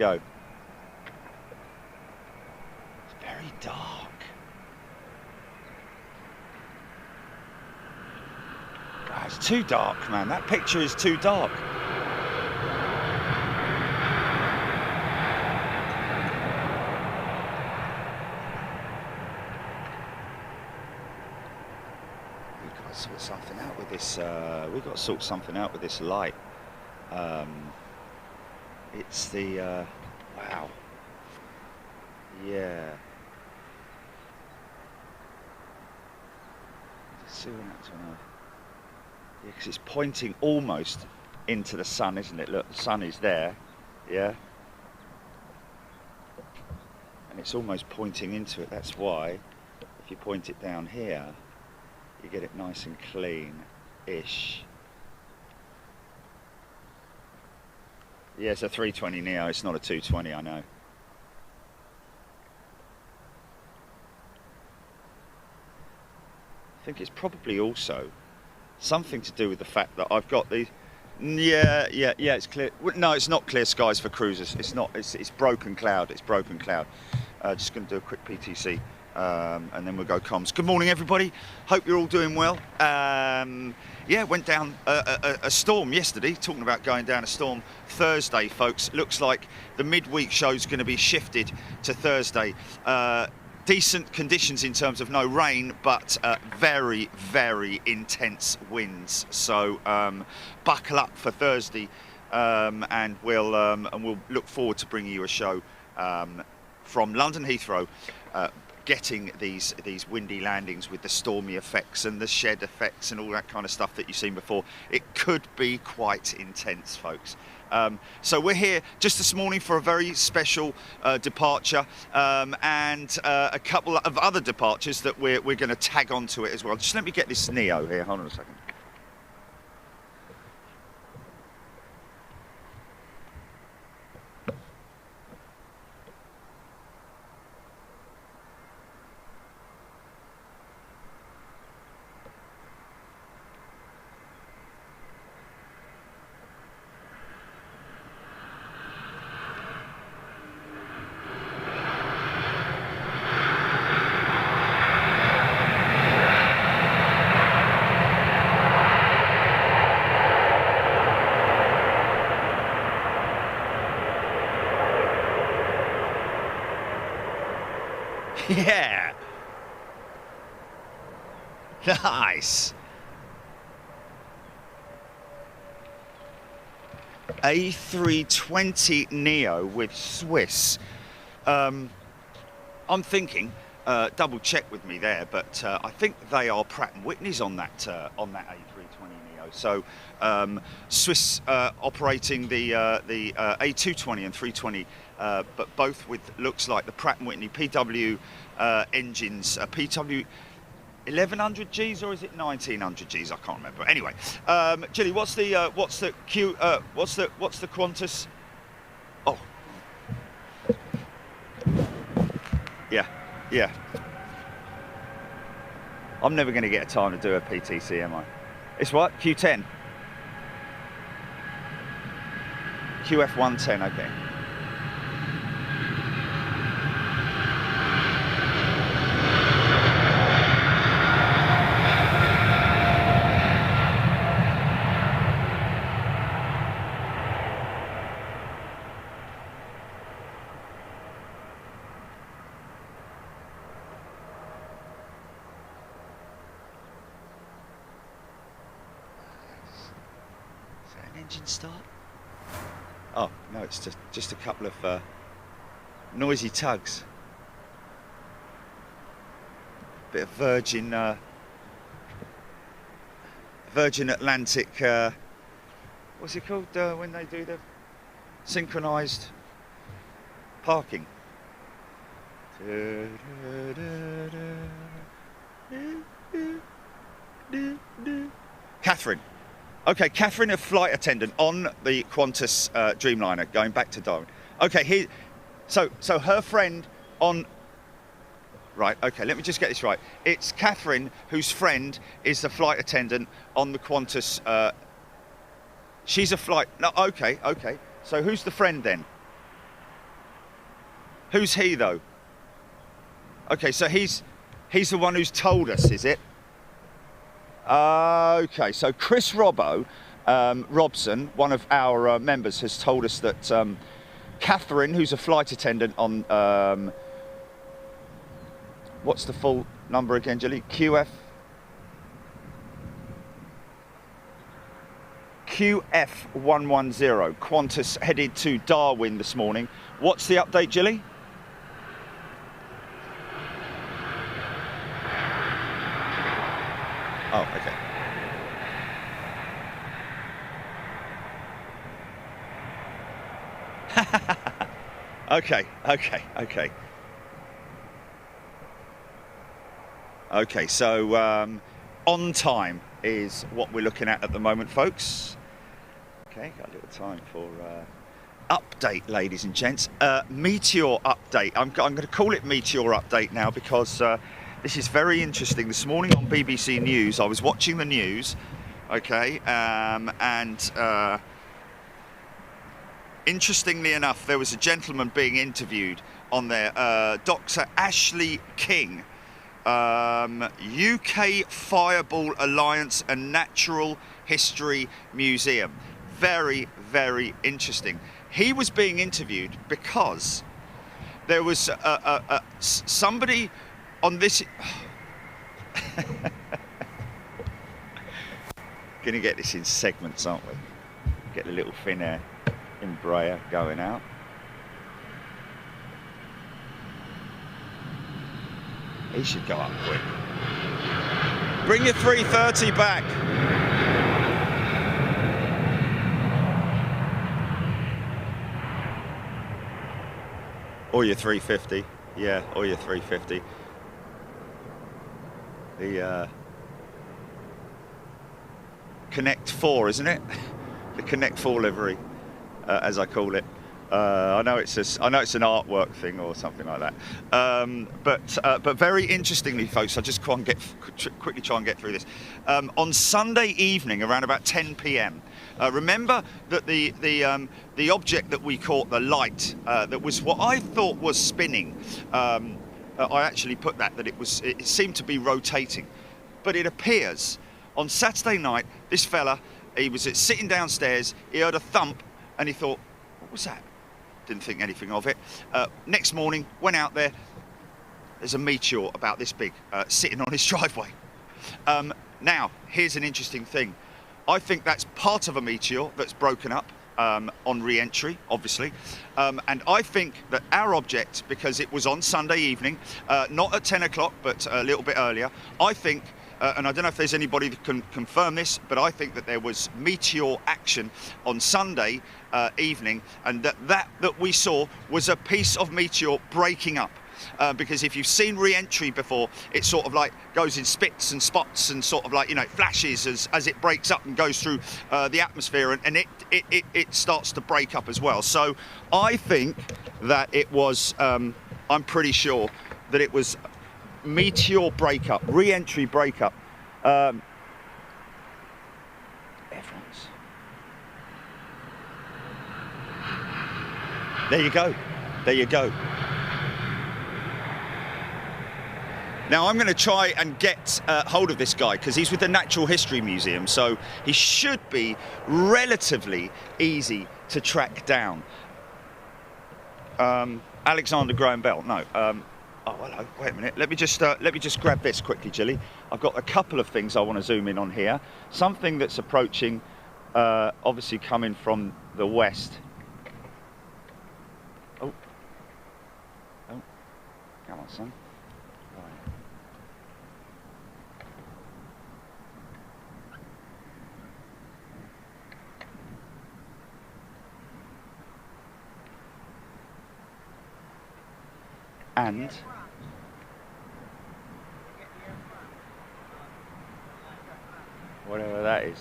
go. It's very dark. God, it's too dark, man. That picture is too dark. We've got to sort something out with this. We've got to sort something out with this light. It's the wow. Yeah. Let's see what happens when I. Yeah, because it's pointing almost into the sun, isn't it? Look, the sun is there, yeah? And it's almost pointing into it. That's why, if you point it down here, you get it nice and clean-ish. Yeah, it's a 320 Neo, it's not a 220, I know. I think it's probably also something to do with the fact that I've got the, yeah, it's clear. No, it's not clear skies for cruisers. It's not. It's broken cloud. It's broken cloud. Just going to do a quick PTC, and then we'll go comms. Good morning, everybody. Hope you're all doing well. Yeah, went down a storm yesterday. Talking about going down a storm Thursday, folks. Looks like the midweek show's going to be shifted to Thursday. Decent conditions in terms of no rain, but very, very intense winds. So buckle up for Thursday, and we'll look forward to bringing you a show from London Heathrow, getting these windy landings with the stormy effects and the shed effects and all that kind of stuff that you've seen before. It could be quite intense, folks. So we're here just this morning for a very special departure, and a couple of other departures that we're going to tag onto it as well. Just let me get this Neo here. Hold on a second. Yeah. Nice. A320 Neo with Swiss. I'm thinking, double check with me there, but I think they are Pratt & Whitney's on that A320 Neo. So Swiss operating the A220 and 320. But both with, looks like, the Pratt & Whitney PW engines, PW 1100 Gs, or is it 1900 Gs? I can't remember. Anyway, Gilly, what's the Qantas? Oh, yeah. I'm never going to get a time to do a PTC, am I? It's what? Q10. QF110, okay. Engine start? Oh no, it's just a couple of noisy tugs. Bit of Virgin Atlantic. What's it called when they do the synchronized parking? Catherine. Okay, Catherine, a flight attendant on the Qantas Dreamliner, going back to Darwin. Okay, here, so her friend on, right, okay, let me just get this right. It's Catherine, whose friend is the flight attendant on the Qantas, she's a flight, no, okay. So who's the friend then? Who's he though? Okay, so he's the one who's told us, is it? Okay, so Chris Robson, one of our members, has told us that Catherine, who's a flight attendant on, what's the full number again, Julie? QF110, Qantas headed to Darwin this morning. What's the update, Julie? Oh, okay. Okay. Okay, so on time is what we're looking at the moment, folks. Okay, got a little time for update, ladies and gents. Meteor update. I'm going to call it Meteor update now because this is very interesting. This morning on BBC News, I was watching the news, okay, and interestingly enough, there was a gentleman being interviewed on there, Dr. Ashley King, UK Fireball Alliance and Natural History Museum. Very, very interesting. He was being interviewed because there was somebody on this. Gonna get this in segments, aren't we? Get the little fin air Embraer going out. He should go up quick. Bring your 330 back. Or your 350. Yeah, or your 350. The Connect 4, isn't it? The Connect 4 livery, as I call it. I know it's an artwork thing or something like that. But very interestingly, folks, I just quickly try and get through this. On Sunday evening, around about 10 p.m. Remember that the object that we caught, the light, that was what I thought was spinning. I actually put that it seemed to be rotating, but it appears on Saturday night. This fella, he was sitting downstairs. He heard a thump, and he thought, "What was that?" Didn't think anything of it. Next morning, went out there. There's a meteor about this big sitting on his driveway. Now, here's an interesting thing. I think that's part of a meteor that's broken up on re-entry, obviously. And I think that our object, because it was on Sunday evening, not at 10 o'clock, but a little bit earlier, I think, and I don't know if there's anybody that can confirm this, but I think that there was meteor action on Sunday evening, and that we saw was a piece of meteor breaking up. Because if you've seen re-entry before, it sort of like goes in spits and spots and sort of like, flashes as it breaks up and goes through the atmosphere, and it starts to break up as well. So I think that it was, I'm pretty sure that it was meteor breakup, re-entry breakup. Everyone's. There you go. Now I'm going to try and get hold of this guy because he's with the Natural History Museum, so he should be relatively easy to track down. Alexander Graham Bell, no. Oh, hello. Wait a minute. Let me just grab this quickly, Gilly. I've got a couple of things I want to zoom in on here. Something that's approaching, obviously coming from the west. Oh, come on, son. And whatever that is,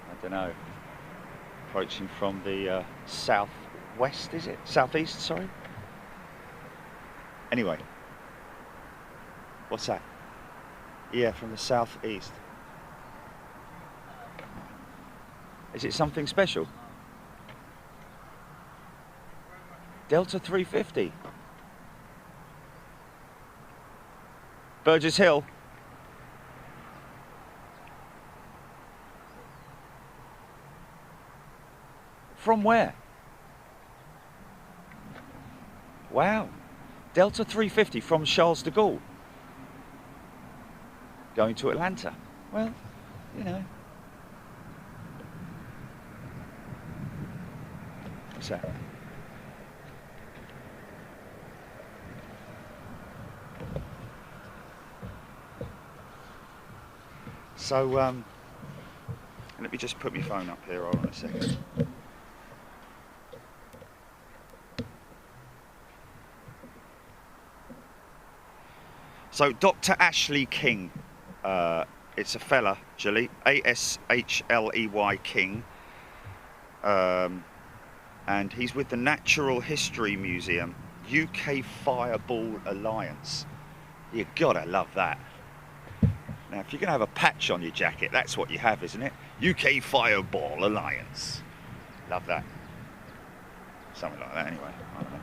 I don't know, approaching from the southwest, is it? Southeast, sorry? Anyway, what's that? Yeah, from the southeast. Is it something special? Delta 350. Burgess Hill. From where? Wow. Delta 350 from Charles de Gaulle. Going to Atlanta. Well, you know. What's that? So, let me just put my phone up here, hold on a second. So, Dr. Ashley King, it's a fella, Jilly, A-S-H-L-E-Y King, and he's with the Natural History Museum, UK Fireball Alliance. You gotta love that. Now, if you're going to have a patch on your jacket, that's what you have, isn't it? UK Fireball Alliance. Love that. Something like that, anyway. I don't know.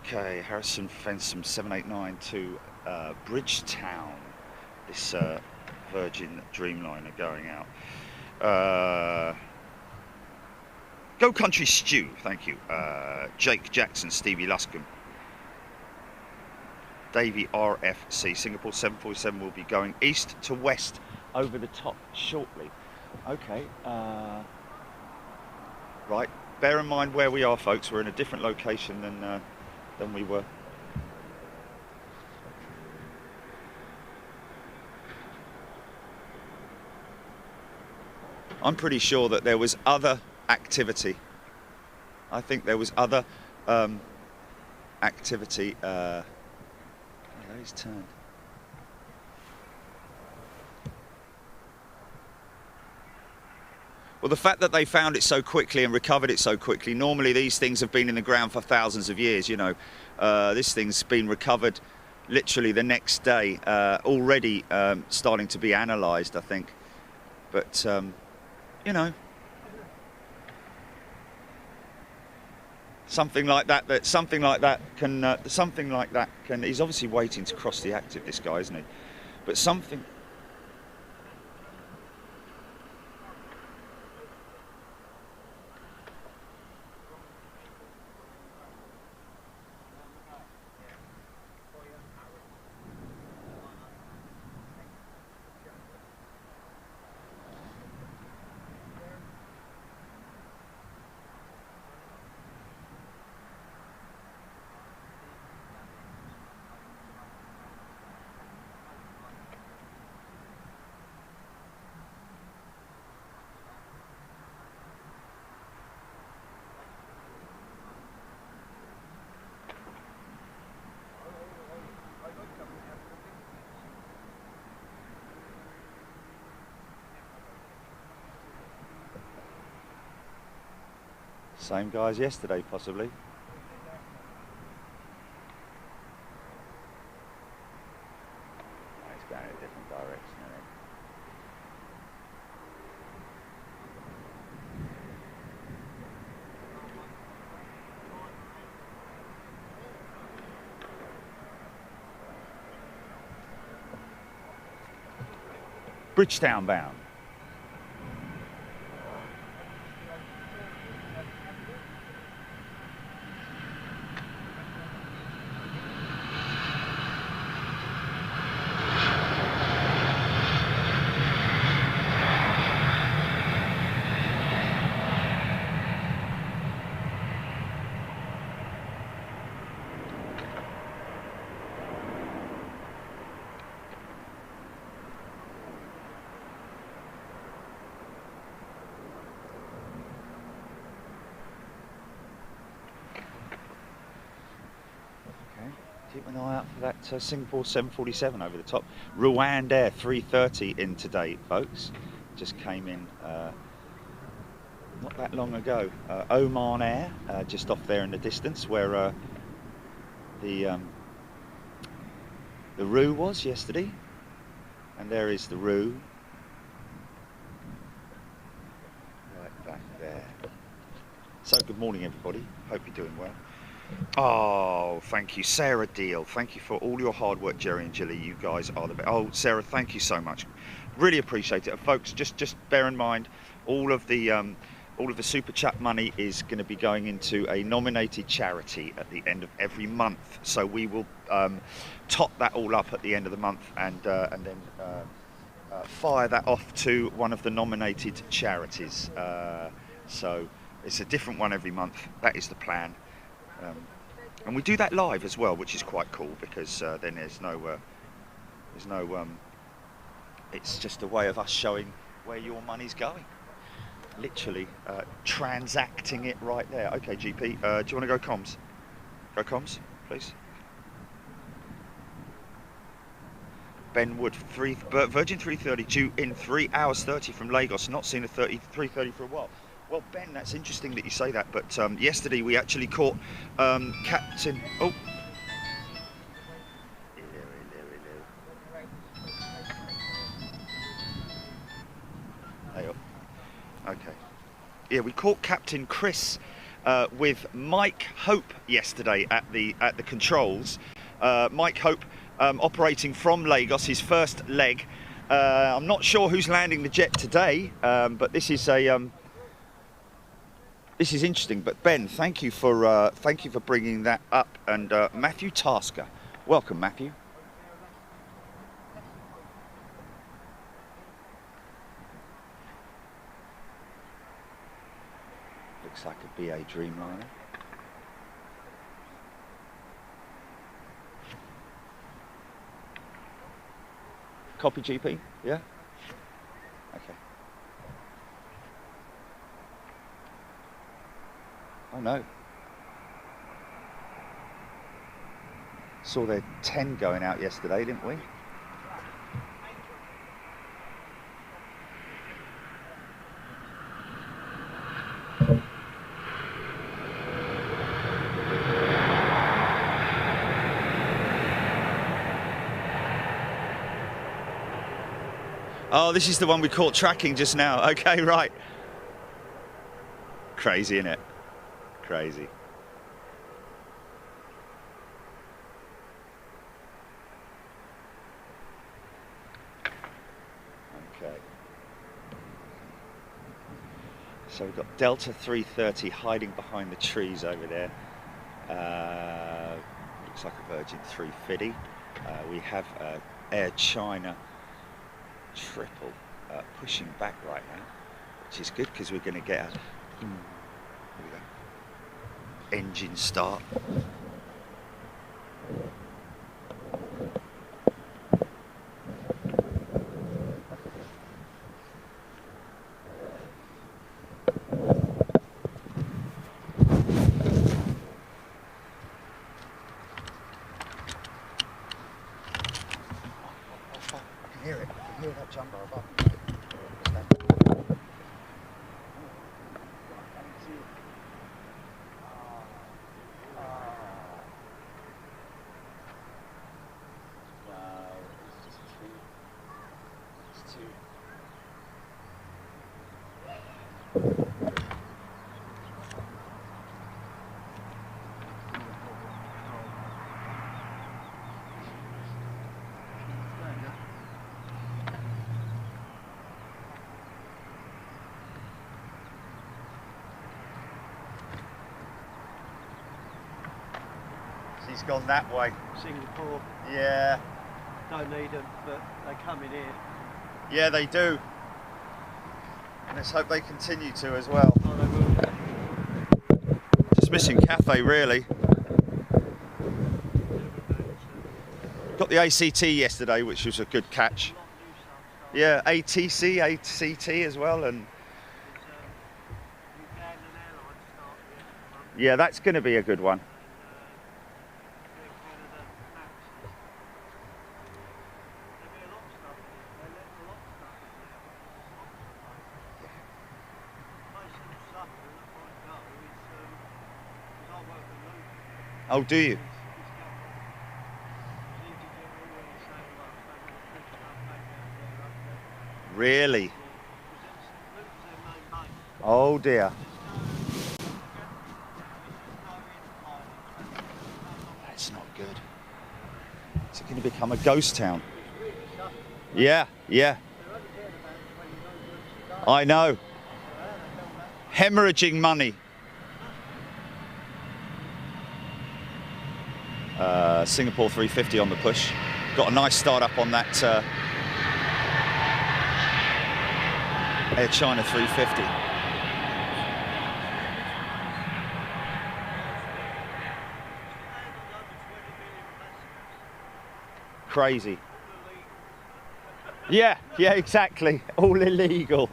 Okay, Harrison Fensom 789 to Bridgetown. This Virgin Dreamliner going out. Go Country Stew, thank you. Jake Jackson, Stevie Luscombe. Davey RFC, Singapore 747 will be going east to west over the top shortly. Okay, right, bear in mind where we are, folks. We're in a different location than we were. I'm pretty sure that there was other activity. I think there was other activity. Oh, he's turned. Well, the fact that they found it so quickly and recovered it so quickly, normally these things have been in the ground for thousands of years, you know. This thing's been recovered literally the next day, already starting to be analysed, I think. But, you know, something like that can, he's obviously waiting to cross the active, this guy, isn't he? But something... Same guy as yesterday, possibly. He's going in a different direction, isn't he? Bridgetown bound. Keep an eye out for that Singapore 747 over the top. Rwandair 330 in today, folks. Just came in not that long ago. Oman Air, just off there in the distance, where the Roo was yesterday, and there is the Roo right back there. So good morning everybody, hope you're doing well. Oh, thank you, Sarah Deal. Thank you for all your hard work, Jerry and Jilly. You guys are the best. Oh, Sarah, thank you so much. Really appreciate it. And folks, just bear in mind, all of the super chat money is going to be going into a nominated charity at the end of every month. So we will top that all up at the end of the month, and then fire that off to one of the nominated charities. So it's a different one every month. That is the plan. And we do that live as well, which is quite cool, because then there's no it's just a way of us showing where your money's going, literally transacting it right there. Okay, GP, do you want to go comms? Go comms, please. Ben Wood, Virgin 330 due in 3 hours 30 from Lagos. Not seen a 330 for a while. Well, Ben, that's interesting that you say that, but yesterday we actually caught Captain... Oh! Okay. Yeah, we caught Captain Chris with Mike Hope yesterday at the controls. Mike Hope operating from Lagos, his first leg. I'm not sure who's landing the jet today, but this is a... This is interesting, but Ben, thank you for bringing that up. And Matthew Tasker, welcome, Matthew. Looks like a BA Dreamliner. Copy, GP. Yeah. Okay. Oh no. Saw their 10 going out yesterday, didn't we? Oh, this is the one we caught tracking just now. Okay, right. Crazy, innit? Crazy. Okay. So we've got Delta 330 hiding behind the trees over there. Looks like a Virgin 350. We have Air China triple pushing back right now, which is good because we're going to get a here we go. Engine start. I can hear it. I can hear that jumbo above. He's gone that way. Singapore. Yeah. Don't need them, but they come in here. Yeah, they do. Let's hope they continue to as well. Oh, they will. Just missing Cathay, really. Got the ACT yesterday, which was a good catch. Yeah, ATC, ACT as well, and yeah, that's going to be a good one. Oh, do you? Really? Oh dear. That's not good. It's going to become a ghost town. Yeah, yeah. I know. Hemorrhaging money. Singapore 350 on the push. Got a nice start up on that Air China 350. Crazy. Yeah, yeah, exactly. All illegal.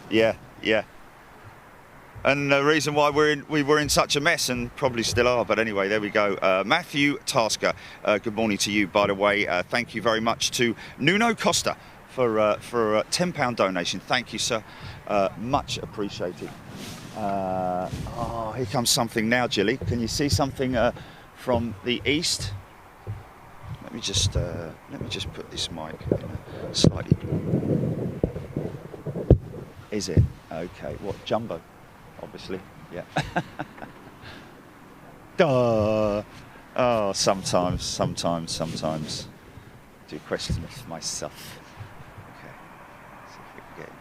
Yeah, yeah. And the reason why we were in such a mess, and probably still are, but anyway, there we go. Matthew Tasker, good morning to you, by the way. Thank you very much to Nuno Costa for a £10 donation. Thank you, sir. Much appreciated. Oh, here comes something now, Jilly. Can you see something from the east? Let me just put this mic in a slightly. Is it? Okay. What, jumbo? Obviously, yeah. Duh. Oh, sometimes. Do question of myself. Okay. Let's see if we can get him.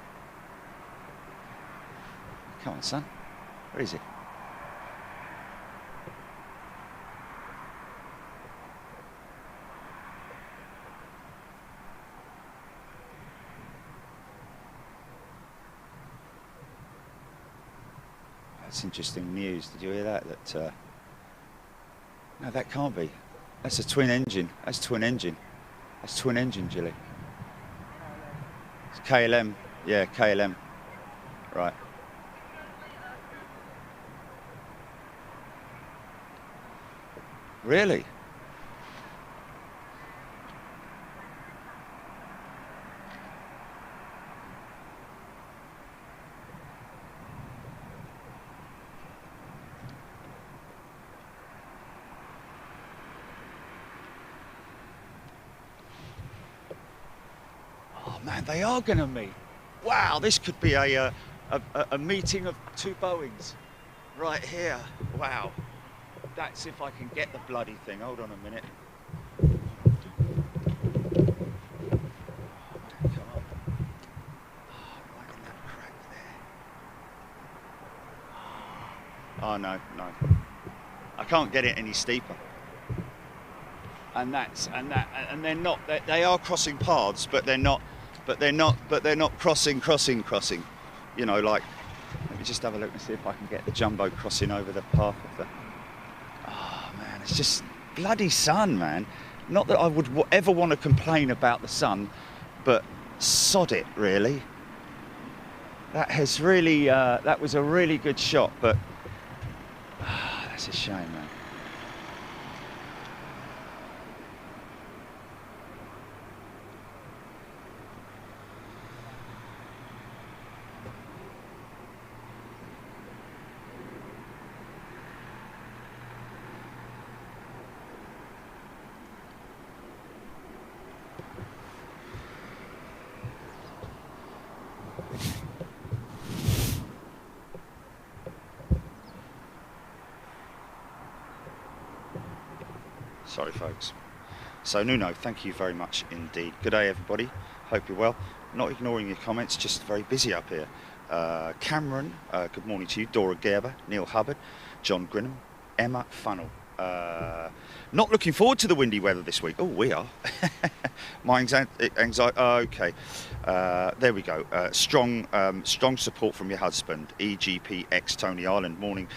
Come on, son. Where is he? That's interesting news. Did you hear that? That no, that can't be. That's a twin engine. That's twin engine. That's twin engine, Jilly. It's KLM. Yeah, KLM. Right. Really? Man, they are going to meet. Wow, this could be a meeting of two Boeings right here. Wow. That's if I can get the bloody thing. Hold on a minute. Oh, man, come on. Oh, right in that crack there. Oh, no. I can't get it any steeper. And they're not. They are crossing paths, but they're not. But they're not crossing. You know, like, let me just have a look and see if I can get the jumbo crossing over the path of the. Oh man, it's just bloody sun, man. Not that I would ever want to complain about the sun, but sod it, really. That has really. That was a really good shot, but that's a shame, man. Sorry, folks. So, Nuno, thank you very much indeed. Good day, everybody. Hope you're well. Not ignoring your comments, just very busy up here. Cameron, good morning to you. Dora Gerber, Neil Hubbard, John Grinham, Emma Funnell. Not looking forward to the windy weather this week. Oh, we are. My anxiety. Okay. There we go. Strong support from your husband. EGP X Tony Ireland. Morning.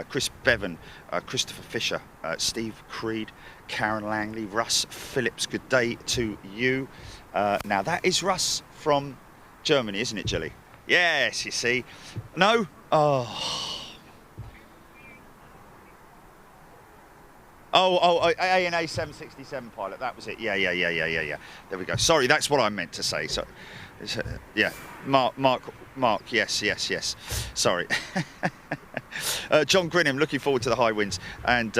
Chris Bevan, Christopher Fisher, Steve Creed, Karen Langley, Russ Phillips. Good day to you. Now that is Russ from Germany, isn't it, Jilly? Yes. You see. No. Oh. ANA 767 pilot. That was it. Yeah. There we go. Sorry, that's what I meant to say. So, yeah, Mark. Yes. Sorry. John Grinham, looking forward to the high winds, and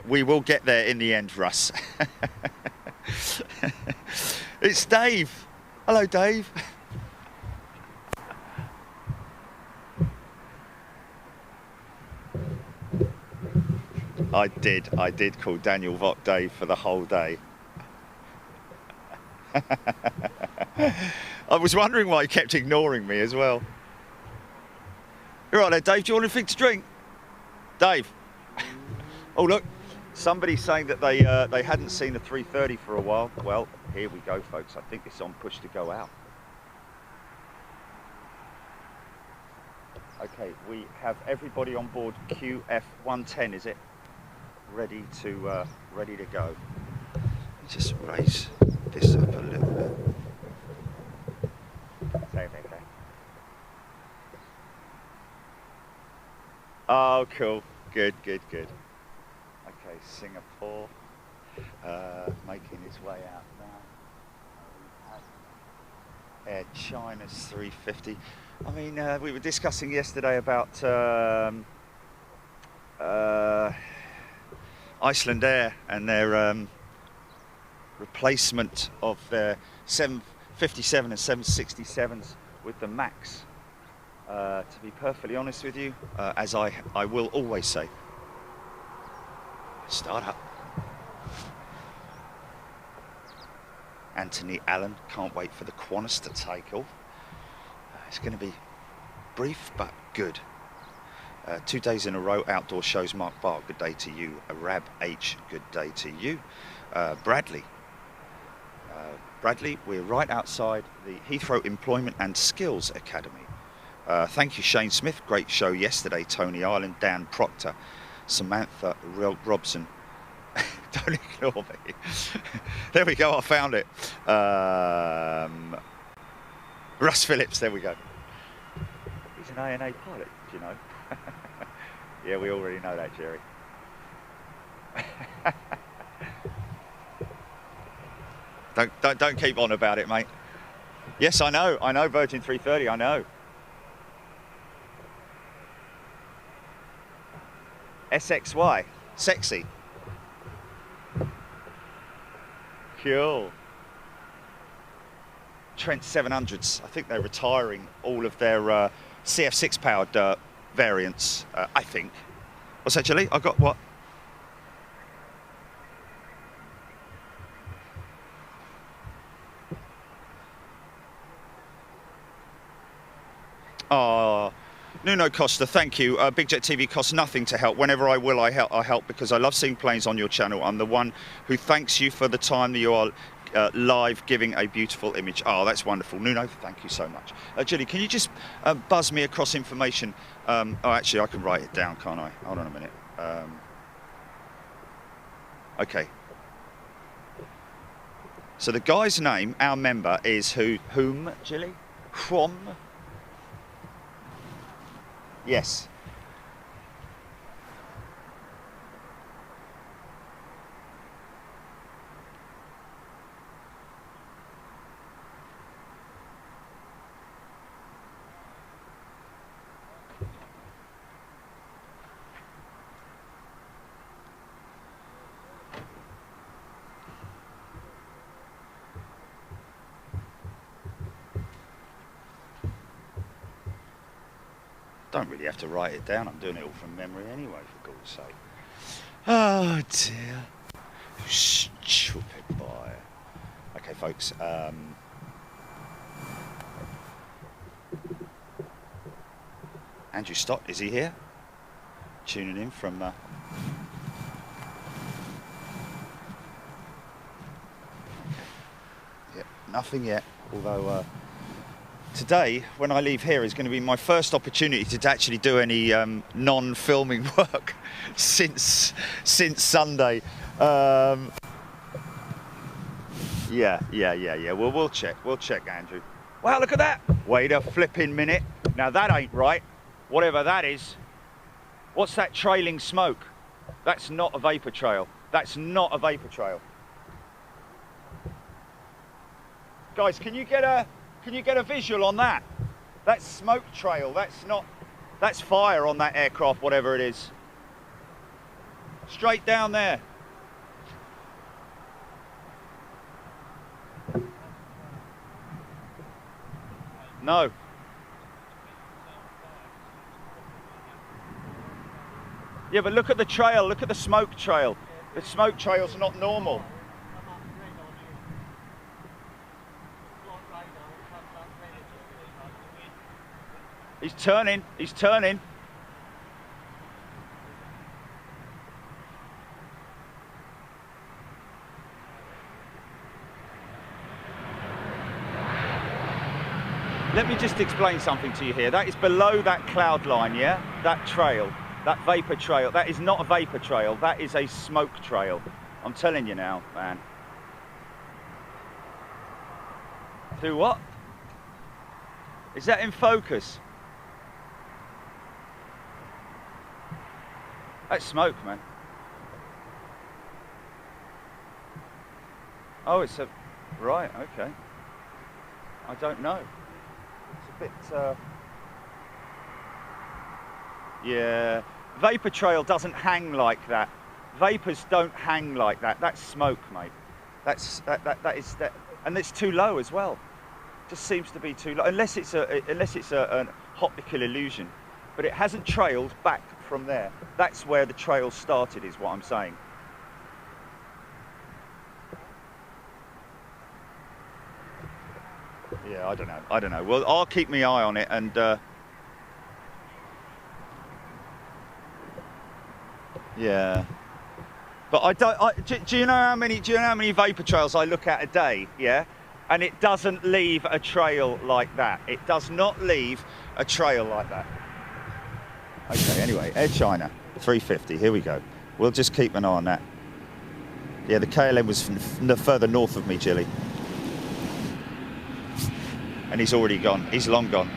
we will get there in the end, Russ. It's Dave. Hello, Dave. I did call Daniel Vok Dave for the whole day. I was wondering why he kept ignoring me as well. You're right there, Dave. Do you want anything to drink? Dave. Oh, look. Somebody's saying that they hadn't seen a 330 for a while. Well, here we go, folks. I think it's on push to go out. Okay, we have everybody on board QF110, is it? Ready to go. Let me just raise this up a little bit. Same thing there. Oh, cool. Good. Okay, Singapore making its way out now. Air China's 350. I mean, we were discussing yesterday about Iceland Air and their replacement of their 757 and 767s with the MAX. To be perfectly honest with you, as I will always say, start up. Anthony Allen, can't wait for the Qantas to take off. It's going to be brief but good. 2 days in a row, outdoor shows. Mark Bart, good day to you. Arab H, good day to you. Bradley, we're right outside the Heathrow Employment and Skills Academy. Thank you, Shane Smith. Great show yesterday. Tony Ireland, Dan Proctor, Samantha Robson. Don't ignore me. There we go, I found it. Russ Phillips, there we go. He's an ANA pilot, do you know? Yeah, we already know that, Jerry. Don't keep on about it, mate. Yes, I know Virgin 330, I know. SXY, sexy. Cool. Trent 700s, I think they're retiring all of their CF6 powered variants, I think. What's that, Julie? I got what? Oh, Nuno Costa, thank you. Big Jet TV costs nothing to help. Whenever I will, I help because I love seeing planes on your channel. I'm the one who thanks you for the time that you are live giving a beautiful image. Oh, that's wonderful. Nuno, thank you so much. Julie, can you just buzz me across information? Oh, actually, I can write it down, can't I? Hold on a minute. Okay. So the guy's name, our member, is whom, Julie? From? Yes. Don't really have to write it down. I'm doing it all from memory anyway, for God's sake. Oh dear. You stupid boy. Okay, folks. Andrew Stott, is he here? Tuning in from... Yeah, nothing yet, although... Today, when I leave here, is going to be my first opportunity to actually do any non-filming work since Sunday. Yeah. Well, we'll check, Andrew. Wow, look at that! Wait a flipping minute. Now that ain't right. Whatever that is. What's that trailing smoke? That's not a vapor trail. That's not a vapor trail. Guys, can you get a visual on that? That's smoke trail. That's fire on that aircraft, whatever it is. Straight down there. No. Yeah, but look at the trail, look at the smoke trail. The smoke trail's not normal. He's turning, he's turning. Let me just explain something to you here. That is below that cloud line, yeah? That trail, that vapor trail, that is not a vapor trail, that is a smoke trail. I'm telling you now, man. Do what? Is that in focus? That's smoke, man. Oh, it's a... Right, okay. I don't know. It's a bit... Yeah. Vapor trail doesn't hang like that. Vapors don't hang like that. That's smoke, mate. That is... And it's too low as well. Just seems to be too low. Unless it's an optical illusion. But it hasn't trailed back from there. That's where the trail started, is what I'm saying. Yeah, I don't know. Well, I'll keep my eye on it, and yeah. But do you know how many vapor trails I look at a day? Yeah, and it doesn't leave a trail like that. It does not leave a trail like that. Okay, anyway, Air China 350. Here we go. We'll just keep an eye on that. Yeah, the KLM was further north of me, Jilly. And he's already gone. He's long gone.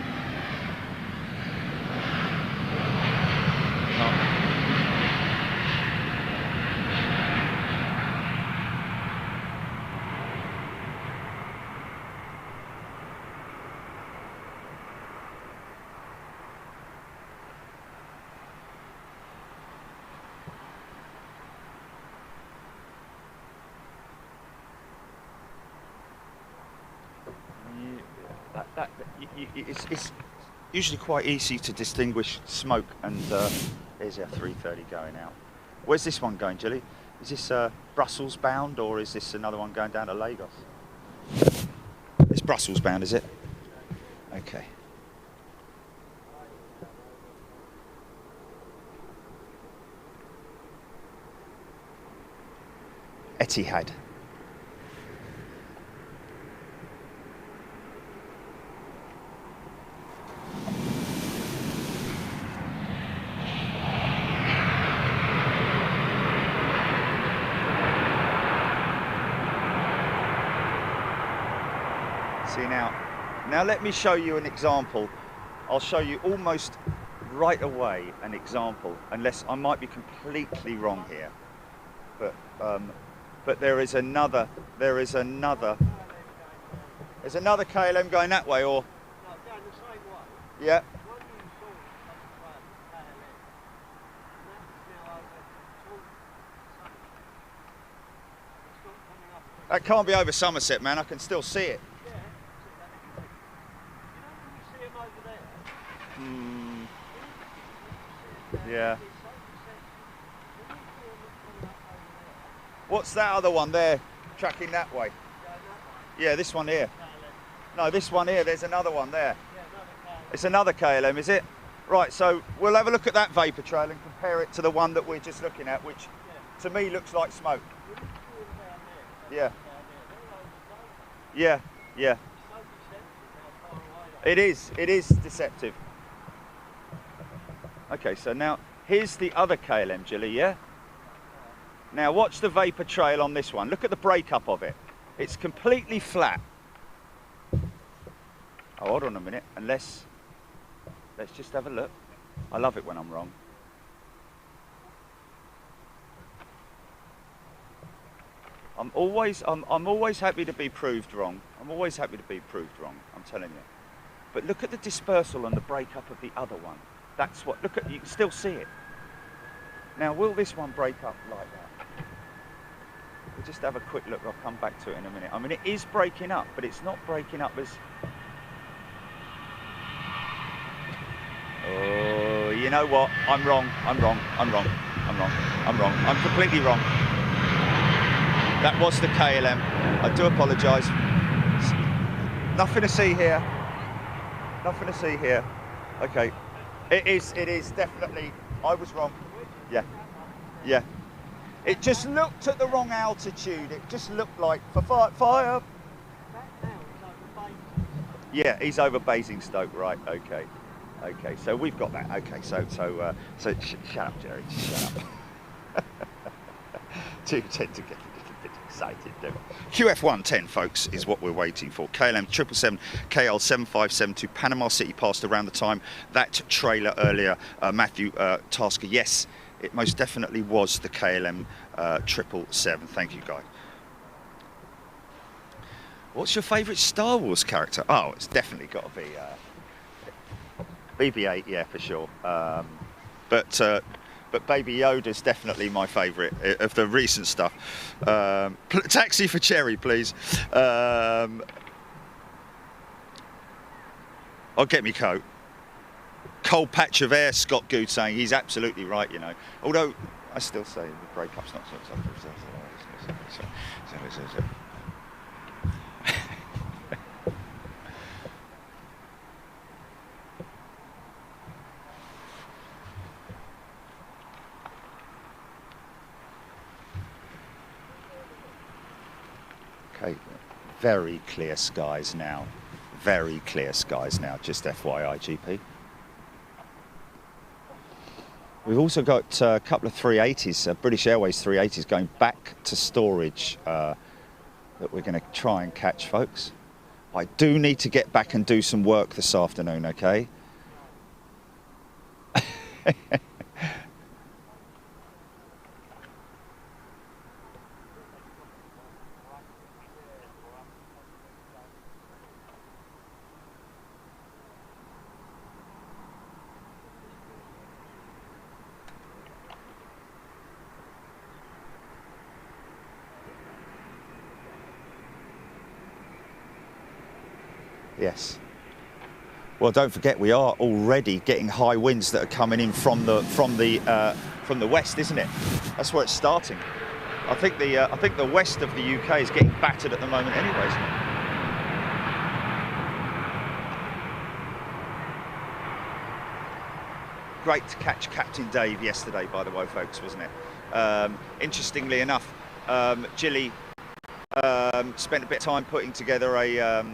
It's usually quite easy to distinguish smoke, and there's our 330 going out. Where's this one going, Jilly? Is this Brussels bound, or is this another one going down to Lagos? It's Brussels bound, is it? Okay. Etihad. See now let me show you an example. I'll show you almost right away an example, unless I might be completely wrong here. But there's another KLM going that way, or? No, down the same way. Yeah. One you saw up the road, KLM, and that is now over towards Somerset. It's not coming up. That can't be over Somerset, man. I can still see it. Yeah, see that. You know when you see them over there? Hmm. See Yeah. it's Somerset. When you see them coming up over there, What's that other one there, tracking that way? going that way, Yeah, this one here. KLM. No, this one here. There's another one there. Yeah, another KLM. It's another KLM, is it? Right, so we'll have a look at that vapor trail and compare it to the one that we're just looking at, which to me looks like smoke. You look through them down there. Yeah. Down there. Yeah, yeah. It's so deceptive how far away they are. It is deceptive. Okay, so now here's the other KLM, Jilly, yeah? Now watch the vapor trail on this one. Look at the breakup of it. It's completely flat. Oh, hold on a minute, and let's just have a look. I love it when I'm wrong. I'm always happy to be proved wrong. I'm always happy to be proved wrong, I'm telling you. But look at the dispersal and the breakup of the other one. That's what, look at, you can still see it. Now, will this one break up like that? We'll just have a quick look, I'll come back to it in a minute. I mean, it is breaking up, but it's not breaking up as... Oh, you know what? I'm wrong. I'm completely wrong. That was the KLM. I do apologise. Nothing to see here. Nothing to see here. Okay. It is definitely, I was wrong. Yeah. Yeah. It just looked at the wrong altitude. It just looked like, for fire. Yeah, he's over Basingstoke, right, okay. Okay, so we've got that. Okay, so shut up, Jerry, shut up. Do tend to get a little bit excited, don't we? QF110, folks, is what we're waiting for. KLM 777 KL 7572 Panama City passed around the time that trailer earlier. Matthew Tasker, yes, it most definitely was the KLM 777. Thank you, guys. What's your favourite Star Wars character? Oh, it's definitely got to be BB-8, yeah, for sure. But Baby Yoda's definitely my favourite of the recent stuff. Taxi for Cherry, please. I'll get me coat. Cold patch of air, Scott Good saying he's absolutely right, you know. Although I still say the breakup's not so. Okay, very clear skies now. Very clear skies now, just FYI, GP. We've also got a couple of 380s, British Airways 380s going back to storage that we're going to try and catch, folks. I do need to get back and do some work this afternoon, okay? Yes. Well, don't forget we are already getting high winds that are coming in from the west, isn't it? That's where it's starting. I think the west of the UK is getting battered at the moment, anyway, isn't it? Great to catch Captain Dave yesterday, by the way, folks, wasn't it? Interestingly enough, Gilly spent a bit of time putting together a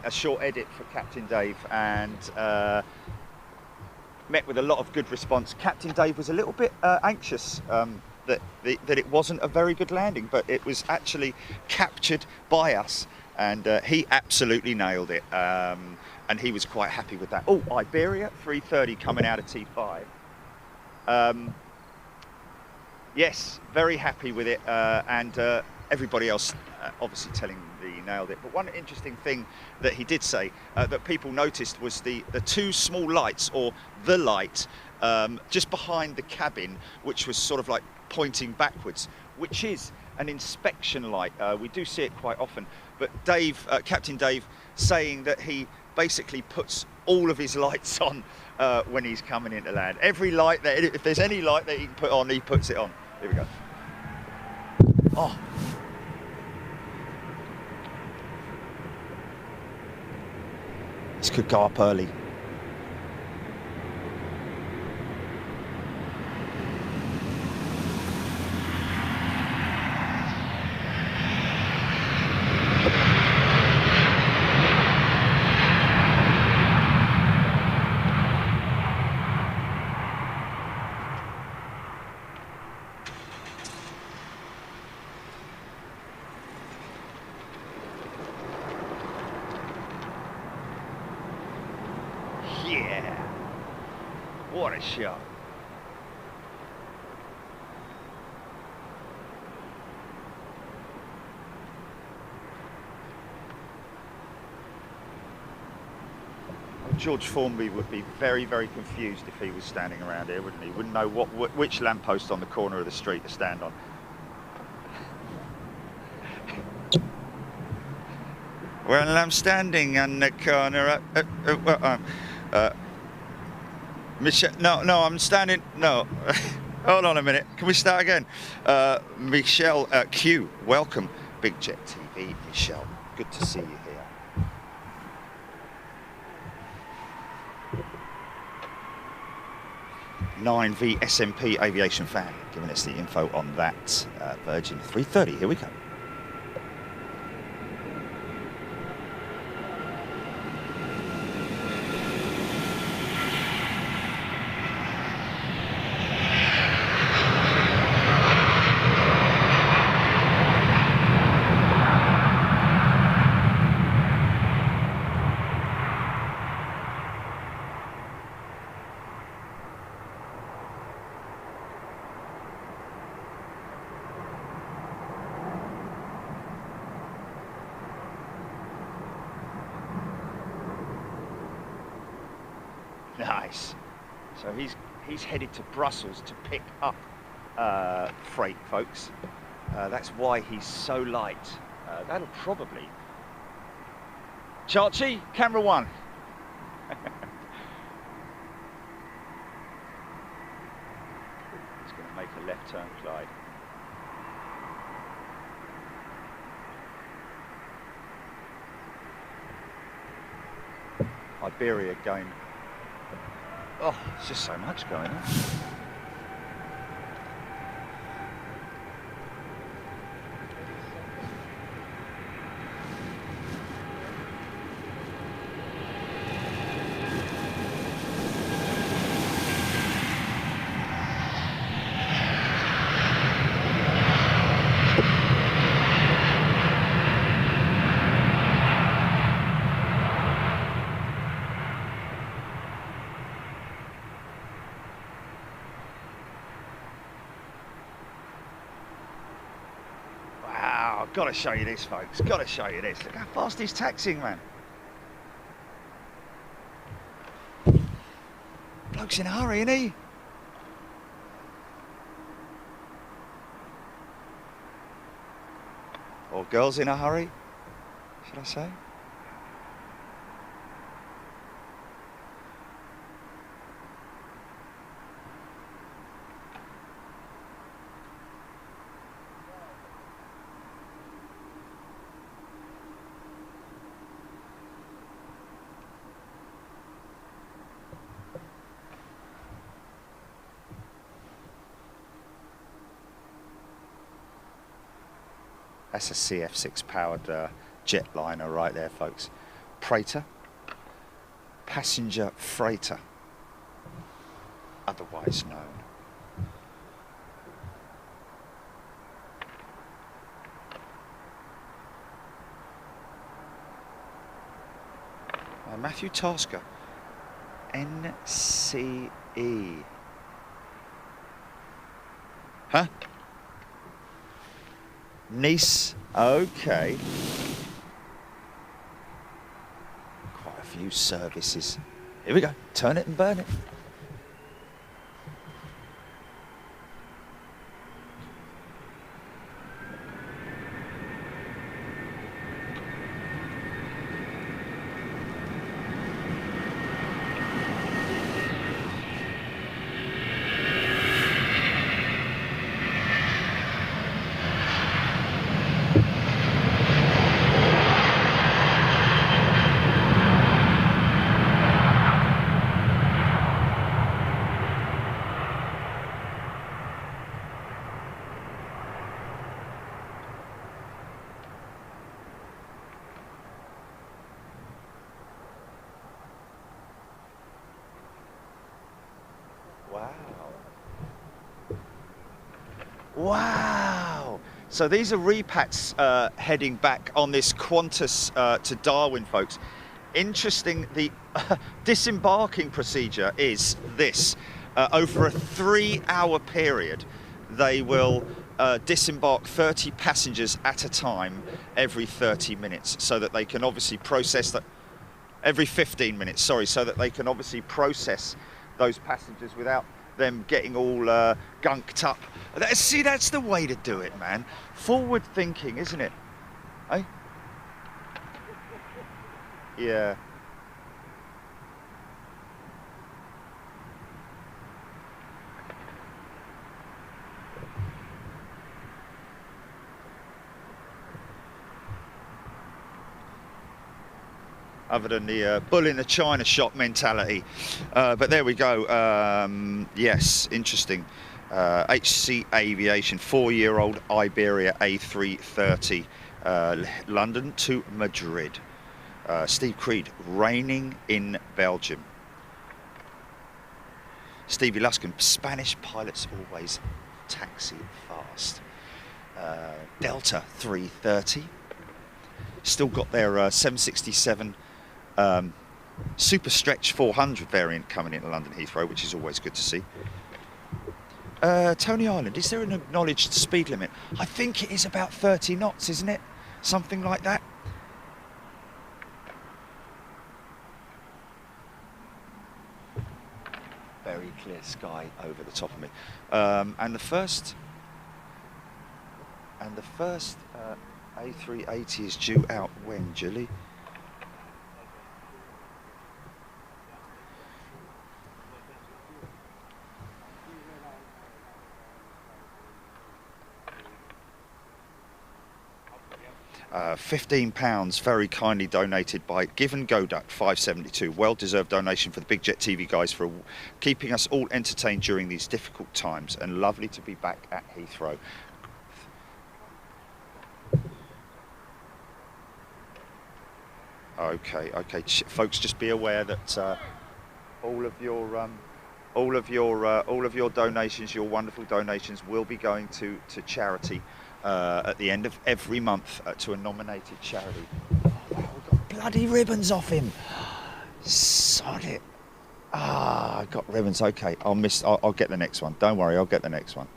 short edit for Captain Dave, and met with a lot of good response. Captain Dave was a little bit anxious that it wasn't a very good landing, but it was actually captured by us, and he absolutely nailed it, and he was quite happy with that. Oh, Iberia 330 coming out of T5. Yes, very happy with it, and everybody else obviously telling that he nailed it. But one interesting thing that he did say that people noticed was the two small lights, or the light just behind the cabin, which was sort of like pointing backwards, which is an inspection light. We do see it quite often, but Dave, Captain Dave, saying that he basically puts all of his lights on when he's coming into land. Every light that, if there's any light that he can put on, he puts it on. Here we go. Oh. This could go up early. Yeah, what a shot. George Formby would be very, very confused if he was standing around here, wouldn't he? Wouldn't know which lamppost on the corner of the street to stand on. Well, I'm standing on the corner. Michelle, no, I'm standing. No, hold on a minute. Can we start again? Michelle Q, welcome, Big Jet TV. Michelle, good to see you here. 9V SMP Aviation Fan, giving us the info on that Virgin 330. Here we go. Nice. So he's headed to Brussels to pick up freight, folks. That's why he's so light. That'll probably... Chachi, camera one. He's going to make a left turn, Clyde. Iberia going... Oh, it's just so much going on. Got to show you this, folks. Got to show you this. Look how fast he's taxiing, man. Bloke's in a hurry, isn't he? Or girl's in a hurry, should I say? That's a CF6 powered jetliner right there, folks. Praetor, passenger freighter, otherwise known. Matthew Tasker, NCE. Huh? Nice, okay. Quite a few services. Here we go, turn it and burn it. Wow! So these are repats heading back on this Qantas to Darwin, folks. Interesting, the disembarking procedure is this. Over a 3-hour period, they will disembark 30 passengers at a time every 30 minutes so that they can obviously process that. Every 15 minutes, sorry, so that they can obviously process those passengers without them getting all gunked up. See, that's the way to do it, man. Forward thinking, isn't it? Eh? Yeah. Other than the bull in the china shop mentality. But there we go. Yes, interesting. HC Aviation, 4-year-old Iberia A330, London to Madrid. Steve Creed, raining in Belgium. Stevie Luskin, Spanish pilots always taxi fast. Delta 330. Still got their 767 Super Stretch 400 variant coming into London Heathrow, which is always good to see. Tony Island, is there an acknowledged speed limit? I think it is about 30 knots, isn't it? Something like that. Very clear sky over the top of me. And the first A380 is due out when, Julie? 15 pounds, very kindly donated by Given Goduck 572. Well-deserved donation for the Big Jet TV guys for keeping us all entertained during these difficult times, and lovely to be back at Heathrow. Okay, folks, just be aware that all of your donations, your wonderful donations, will be going to charity at the end of every month to a nominated charity. Oh, wow, we got bloody ribbons off him. Sod it. Ah, I got ribbons. Okay, I'll get the next one. Don't worry, I'll get the next one.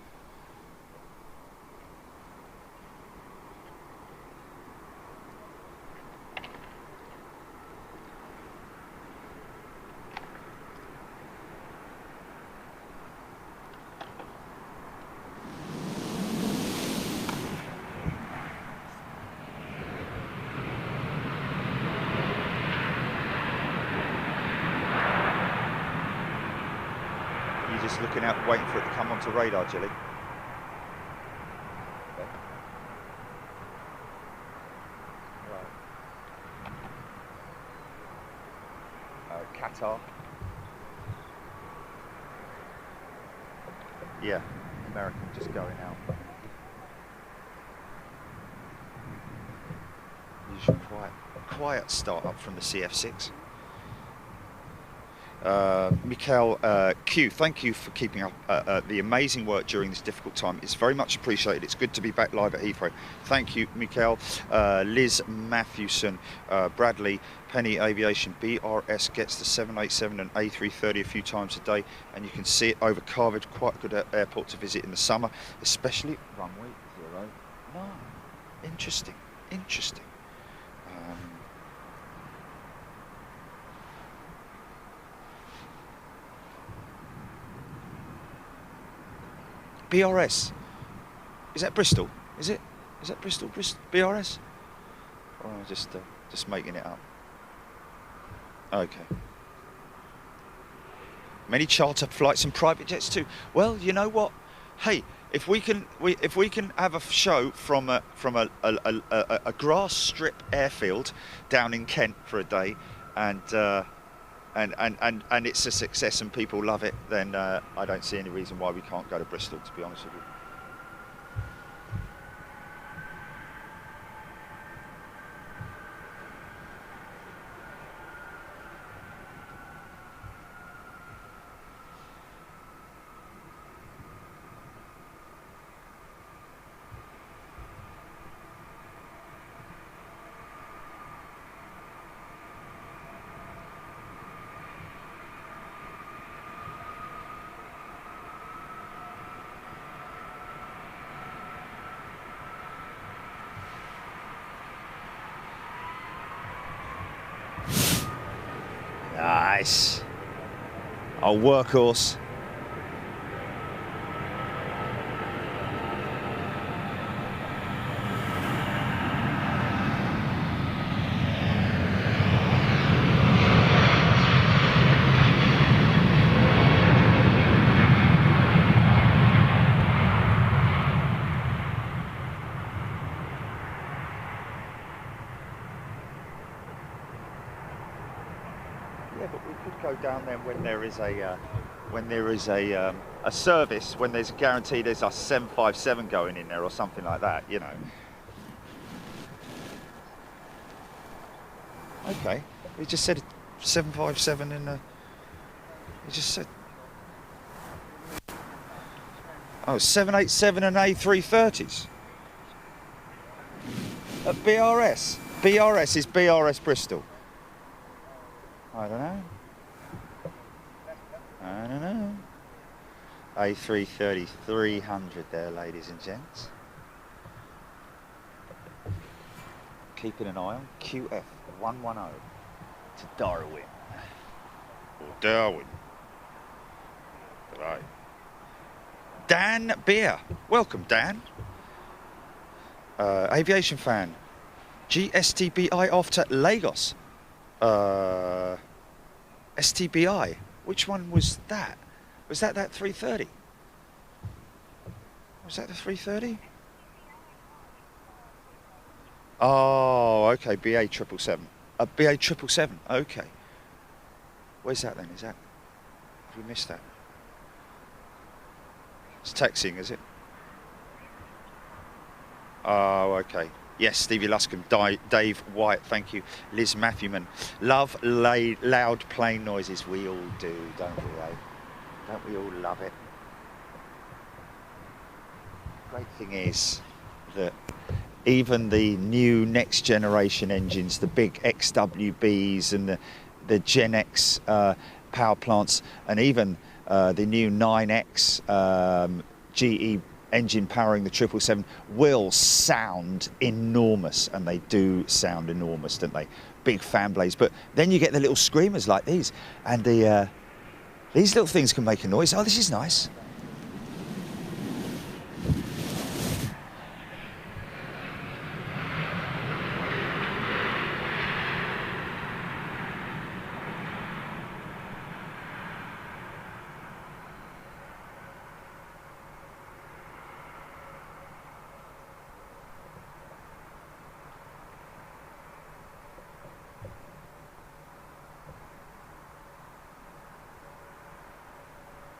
Just looking out, waiting for it to come onto radar, Jilly. Okay. Right. Qatar. Yeah, American just going out. Usual quiet start up from the CF6. Mikhail Q, thank you for keeping up the amazing work during this difficult time. It's very much appreciated. It's good to be back live at Heathrow. Thank you, Mikhail. Liz Matthewson, Bradley, Penny Aviation, BRS gets the 787 and A330 a few times a day, and you can see it over Carvage. Quite a good airport to visit in the summer, especially runway 09. Interesting. BRS, is that Bristol? Is that Bristol? BRS? Or am I just making it up? Okay. Many charter flights and private jets too. Well, you know what? Hey, if we can have a show from a grass strip airfield down in Kent for a day, and it's a success and people love it, then I don't see any reason why we can't go to Bristol, to be honest with you. Nice. Our workhorse. Yeah, but we could go down there when there is a service, when there's a guarantee there's a 757 going in there or something like that, you know. Okay, he just said 757 in the. He just said. Oh, 787 and A330s. At BRS. BRS is BRS Bristol. I don't know. I don't know. A330 300 there, ladies and gents. Keeping an eye on QF 110 to Darwin. Or Darwin. Right. Dan Beer. Welcome, Dan. Aviation fan. GSTBI off to Lagos. STBI. Which one was that? Was that 330? Was that the 330? Oh, okay. BA 777. BA 777. Okay. Where's that then? Is that? Have we missed that? It's taxiing, is it? Oh, okay. Yes, Stevie Luscombe, Dave White, thank you. Liz Matthewman. Love loud plane noises. We all do, don't we, eh? Don't we all love it? Great thing is that even the new next generation engines, the big XWBs and the Gen X power plants, and even the new 9X GE engine powering the 777 will sound enormous, and they do sound enormous, don't they? Big fan blades. But then you get the little screamers like these, and these little things can make a noise. Oh, this is nice.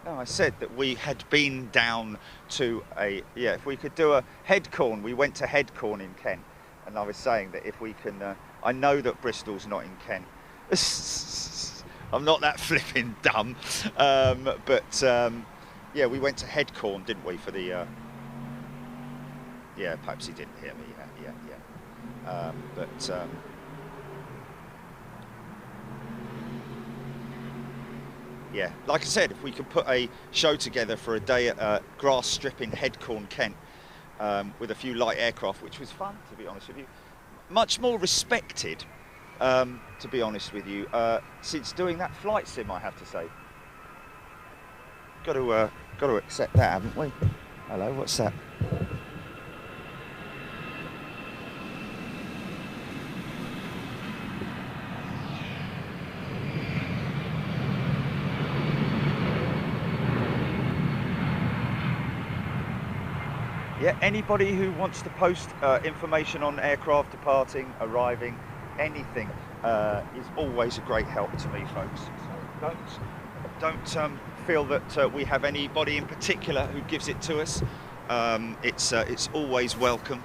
No, I said that we had been down to if we could do a Headcorn, we went to Headcorn in Kent, and I was saying that if we can, I know that Bristol's not in Kent. I'm not that flipping dumb, but yeah, we went to Headcorn, didn't we, for the, yeah, perhaps he didn't hear me, yeah. Yeah, like I said, if we could put a show together for a day at grass strip in Headcorn, Kent, with a few light aircraft, which was fun, to be honest with you. Much more respected, to be honest with you, since doing that flight sim, I have to say. Got to accept that, haven't we? Hello, what's that? Yeah, anybody who wants to post information on aircraft departing, arriving, anything is always a great help to me, folks. So don't feel that we have anybody in particular who gives it to us. It's always welcome.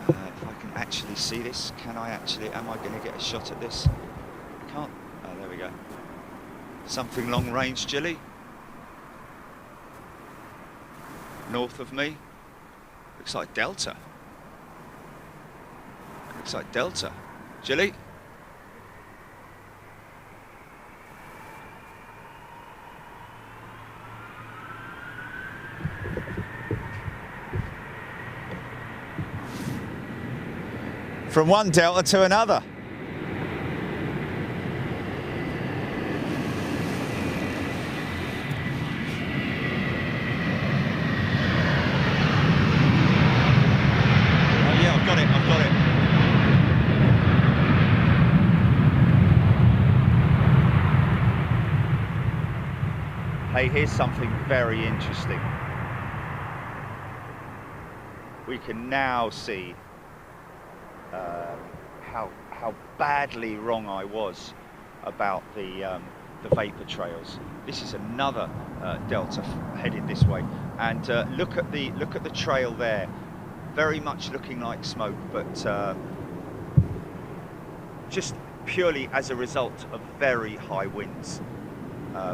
If I can actually see this, am I going to get a shot at this? I can't. Oh, there we go. Something long range, Jilly. North of me. Looks like Delta. Looks like Delta. Jilly? From one Delta to another. I've got it, I've got it. Hey, here's something very interesting. We can now see how badly wrong I was about the vapor trails. This is another delta headed this way, and look at the trail there. Very much looking like smoke, but just purely as a result of very high winds,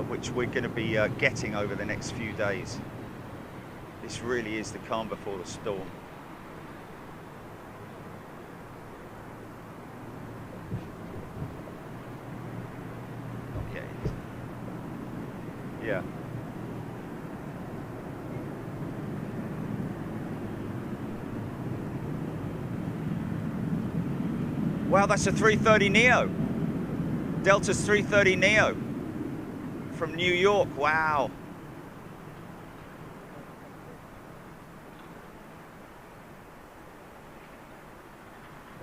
which we're going to be getting over the next few days. This really is the calm before the storm. Okay. Yeah. Wow, that's a 330 Neo. Delta's 330 Neo from New York. Wow.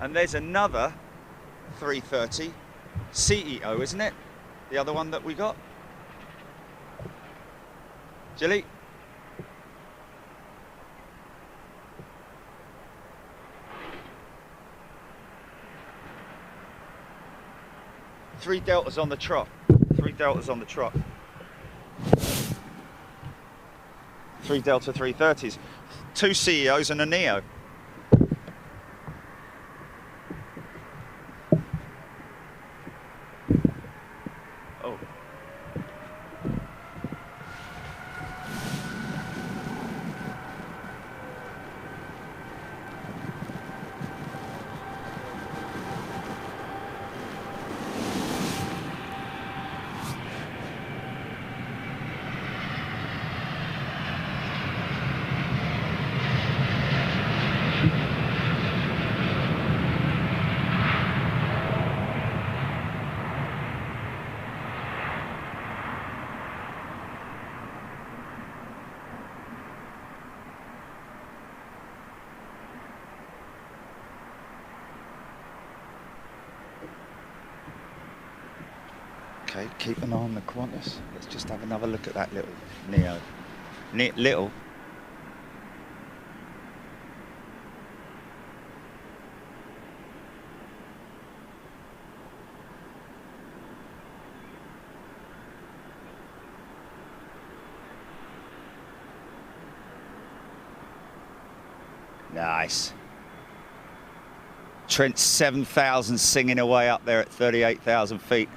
And there's another 330 CEO, isn't it? The other one that we got. Jilly. Three deltas on the trot. Three deltas on the trot. Three Delta 330s. Two CEOs and a Neo. Oh. Okay, keep an eye on the Qantas. Let's just have another look at that little Neo. Little. Nice. Trent 7000 singing away up there at 38,000 feet.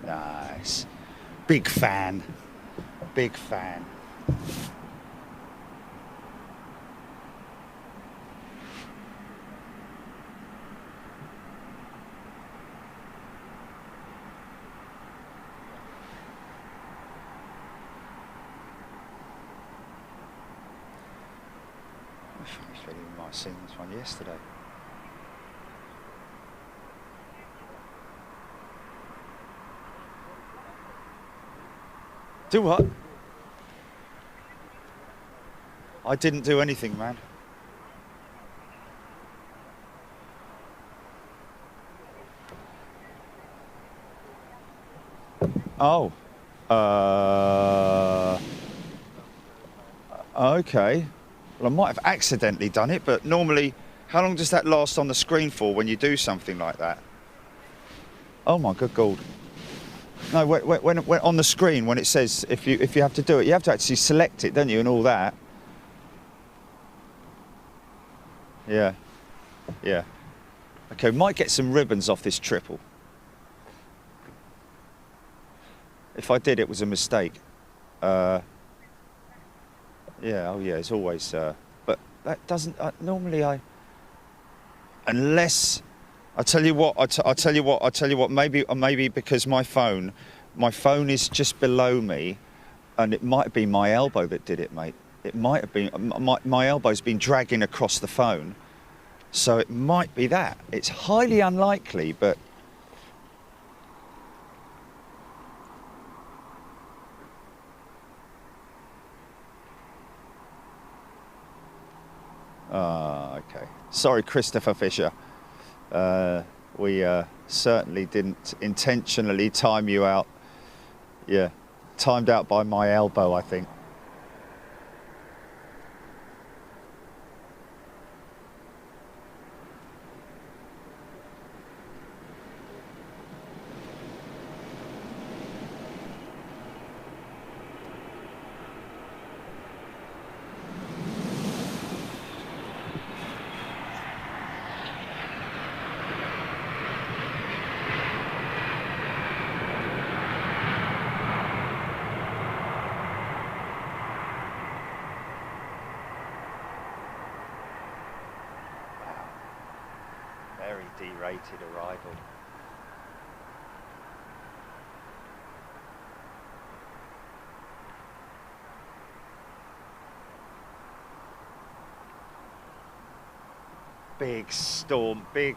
Nice. Big fan. Big fan. I think we might have seen this one yesterday. Do what? I didn't do anything, man. Oh. Okay. Well, I might have accidentally done it, but normally, how long does that last on the screen for when you do something like that? Oh my good God. No, when on the screen, when it says if you have to do it, you have to actually select it, don't you, and all that. Yeah, yeah. Okay, might get some ribbons off this triple. If I did, it was a mistake. Yeah, oh yeah, it's always. But that doesn't. Normally, unless. I'll tell you what. I'll tell you what. Maybe because my phone is just below me, and it might be my elbow that did it, mate. It might have been my elbow's been dragging across the phone, so it might be that. It's highly unlikely, but Sorry, Christopher Fisher. We certainly didn't intentionally time you out. Yeah, timed out by my elbow, I think. Very derated arrival. Big storm, big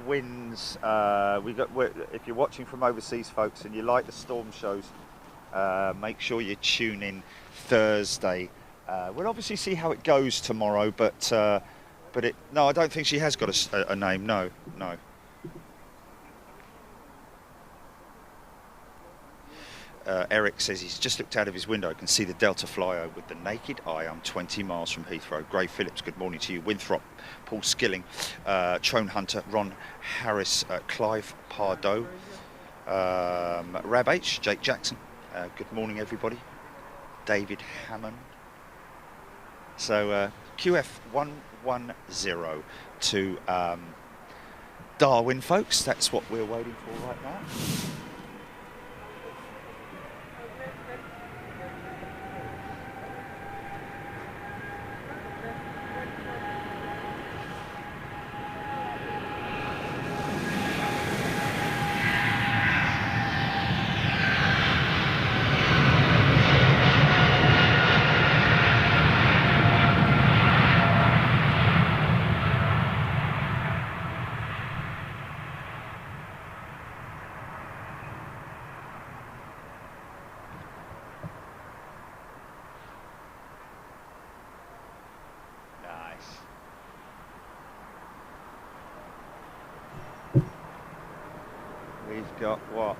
winds. If you're watching from overseas, folks, and you like the storm shows, make sure you tune in Thursday. We'll obviously see how it goes tomorrow, but no, I don't think she has got a name. No. Eric says he's just looked out of his window. I can see the Delta flyover with the naked eye. I'm 20 miles from Heathrow. Gray Phillips, good morning to you. Winthrop, Paul Skilling, Trone Hunter, Ron Harris, Clive Pardo, Rab H, Jake Jackson. Good morning, everybody. David Hammond. So QF 110 to Darwin, folks. That's what we're waiting for right now. We've got what?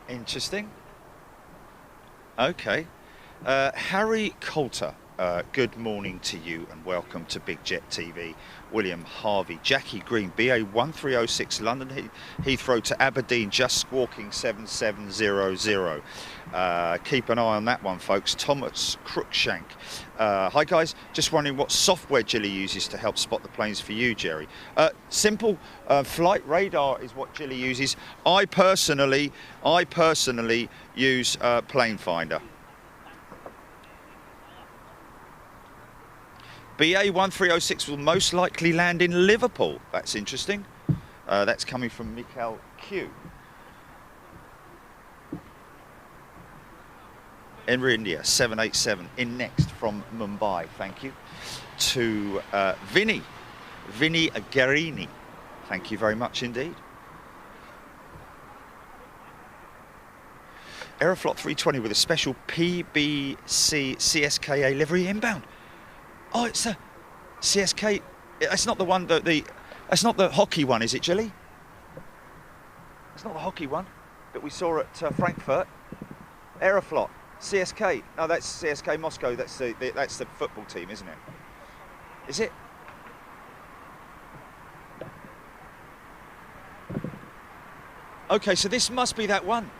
Interesting. Okay. Harry Coulter, good morning to you and welcome to Big Jet TV. William Harvey, Jackie Green, BA 1306, London Heathrow to Aberdeen, just squawking 7700. Keep an eye on that one, folks. Thomas Crookshank. Hi guys, just wondering what software Jilly uses to help spot the planes for you, Jerry. Simple flight radar is what Jilly uses. I personally use Plane Finder. BA 1306 will most likely land in Liverpool. That's interesting. That's coming from Mikhail Q. India 787 in next from Mumbai. Thank you. To Vinny Garini. Thank you very much indeed. Aeroflot 320 with a special PBC CSKA livery inbound. Oh, it's a CSK. It's not the one that That's not the hockey one, is it, Jilly? It's not the hockey one that we saw at Frankfurt. Aeroflot CSK. No, that's CSK Moscow. That's the football team, isn't it? Is it? Okay, so this must be that one.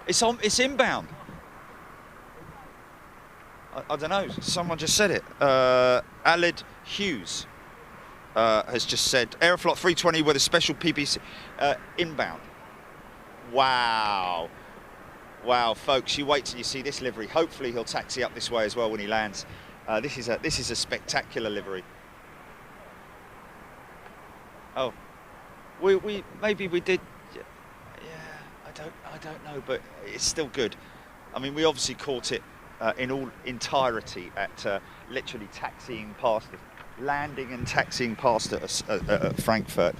It's inbound. I don't know, someone just said it. Alid Hughes has just said, Aeroflot 320 with a special PBC inbound. Wow. Wow, folks, you wait till you see this livery. Hopefully he'll taxi up this way as well when he lands. This is a spectacular livery. Oh, maybe we did. Yeah, I don't know, but it's still good. I mean, we obviously caught it in all entirety at literally taxiing past it, landing and taxiing past it at Frankfurt.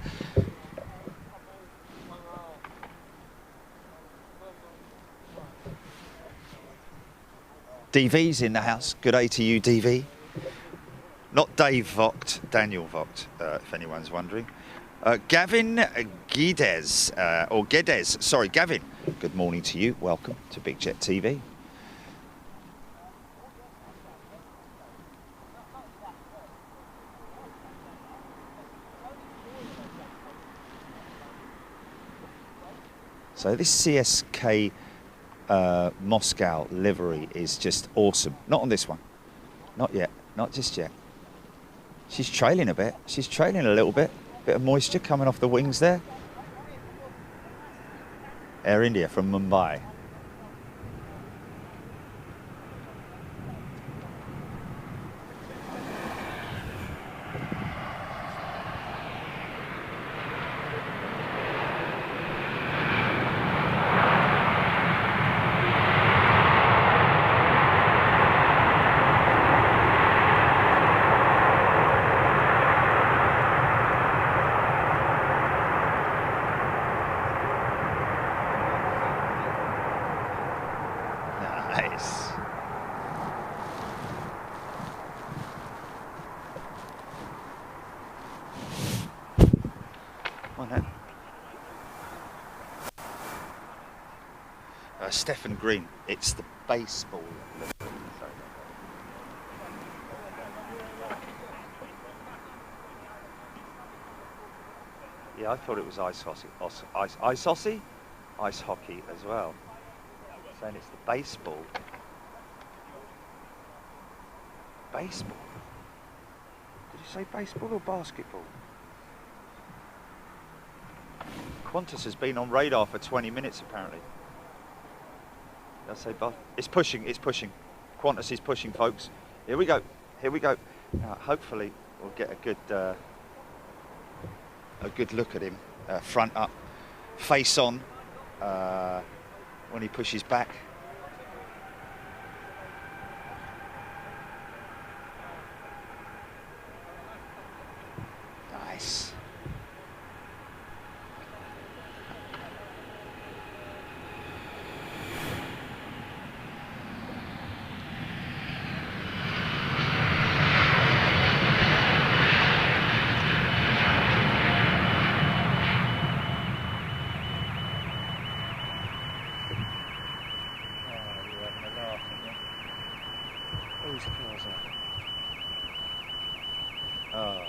DV's in the house. Good day to you, DV. Not Dave Vogt, Daniel Vogt, if anyone's wondering. Gavin Guedes, or Guedes, sorry, Gavin. Good morning to you. Welcome to Big Jet TV. So this CSK Moscow livery is just awesome. Not on this one. Not yet. Not just yet. She's trailing a bit. She's trailing a little bit. Bit of moisture coming off the wings there. Air India from Mumbai. Nice. Come on then. Stephen Green, it's the baseball. Yeah, I thought it was ice hockey. Ice hockey as well. Saying it's the baseball. Baseball? Did you say baseball or basketball? Qantas has been on radar for 20 minutes apparently. Did I say it's pushing, it's pushing. Qantas is pushing, folks. Here we go, here we go. Now, hopefully we'll get a good look at him, front up, face on, when he pushes back. Nice. Whose car's that? Oh.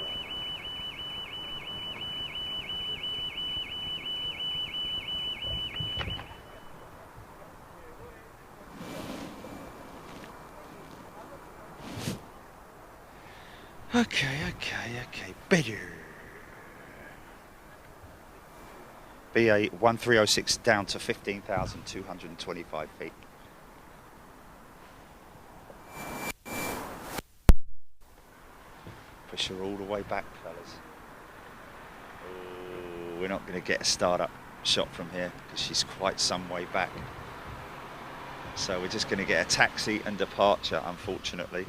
Okay. Better. BA 1306 down to 15,225 feet. Push her all the way back, fellas. Oh, we're not going to get a start-up shot from here because she's quite some way back. So we're just going to get a taxi and departure, unfortunately.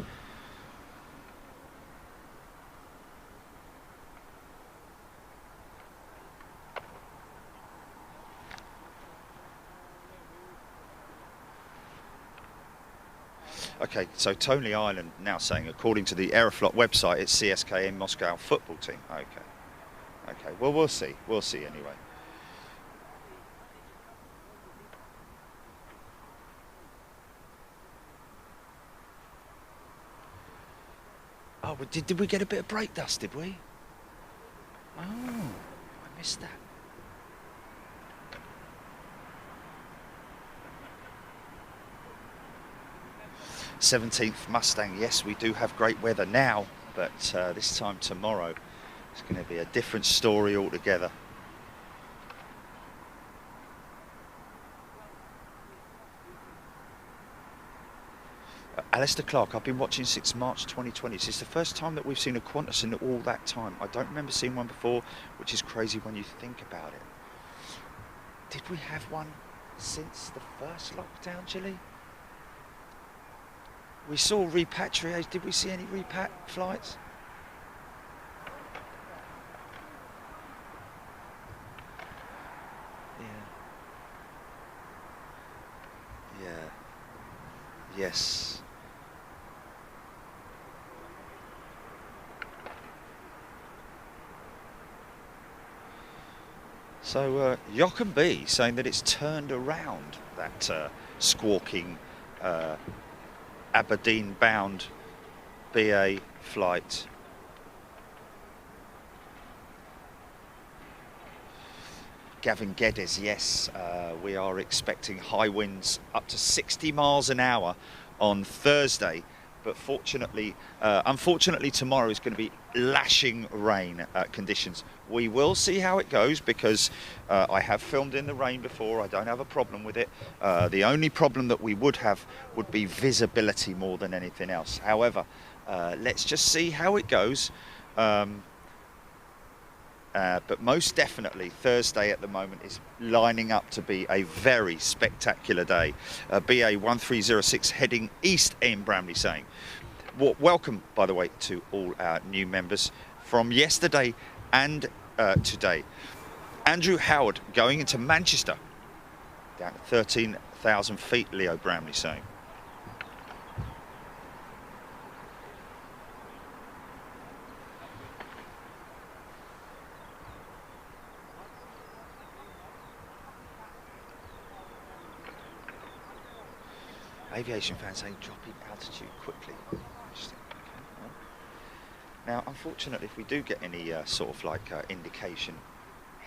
Okay, so Tony Island now saying, according to the Aeroflot website, it's CSK in Moscow football team. Okay, well, we'll see anyway. Oh, did we get a bit of brake dust, did we? Oh, I missed that. '17th Mustang, yes, we do have great weather now, but this time tomorrow it's going to be a different story altogether. Alistair Clark, I've been watching since March 2020. It's the first time that we've seen a Qantas in all that time. I don't remember seeing one before, which is crazy when you think about it. Did we have one since the first lockdown, Gilly? We saw Repatriation. Did we see any repat flights? Yeah. Yes. So Jochen B saying that it's turned around, that squawking Aberdeen-bound BA flight. Gavin Geddes, yes, we are expecting high winds up to 60 miles an hour on Thursday, but unfortunately tomorrow is going to be lashing rain conditions. We will see how it goes, because I have filmed in the rain before. I don't have a problem with it. The only problem that we would have would be visibility more than anything else. However, let's just see how it goes. But most definitely Thursday at the moment is lining up to be a very spectacular day. BA 1306 heading east in Bramley saying, welcome, by the way, to all our new members from yesterday and today. Andrew Howard going into Manchester, down to 13,000 feet, Leo Bramley saying. Aviation fans saying dropping altitude quickly. Interesting. Okay, well. Now, unfortunately, if we do get any sort of like indication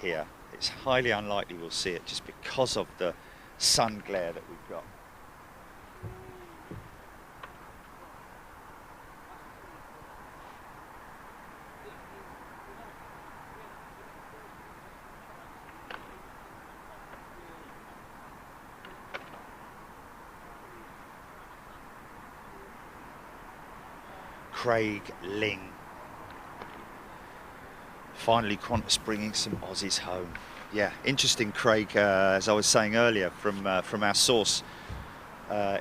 here, it's highly unlikely we'll see it, just because of the sun glare that we've got. Craig Ling. Finally, Qantas bringing some Aussies home. Yeah, interesting, Craig. As I was saying earlier, from our source,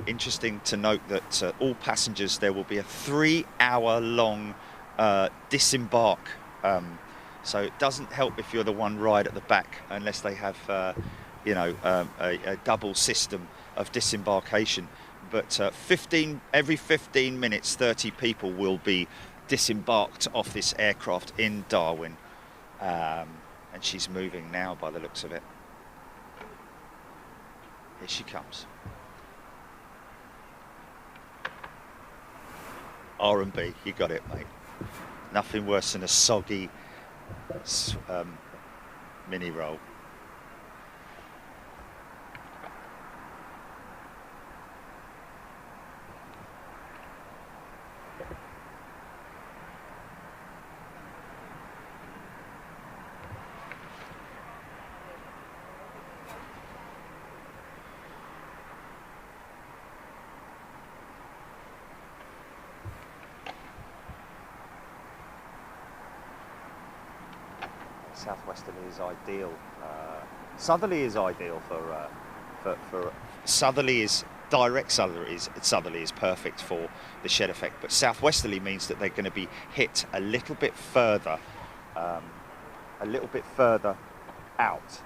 interesting to note that all passengers, there will be a 3-hour-long disembark. So it doesn't help if you're the one right at the back, unless they have, a double system of disembarkation. But every 15 minutes, 30 people will be disembarked off this aircraft in Darwin. And she's moving now by the looks of it. Here she comes. R&B, you got it, mate. Nothing worse than a soggy mini roll. Southwesterly is ideal. Southerly is ideal for southerly is direct southerly is perfect for the shed effect, but southwesterly means that they're going to be hit a little bit further out.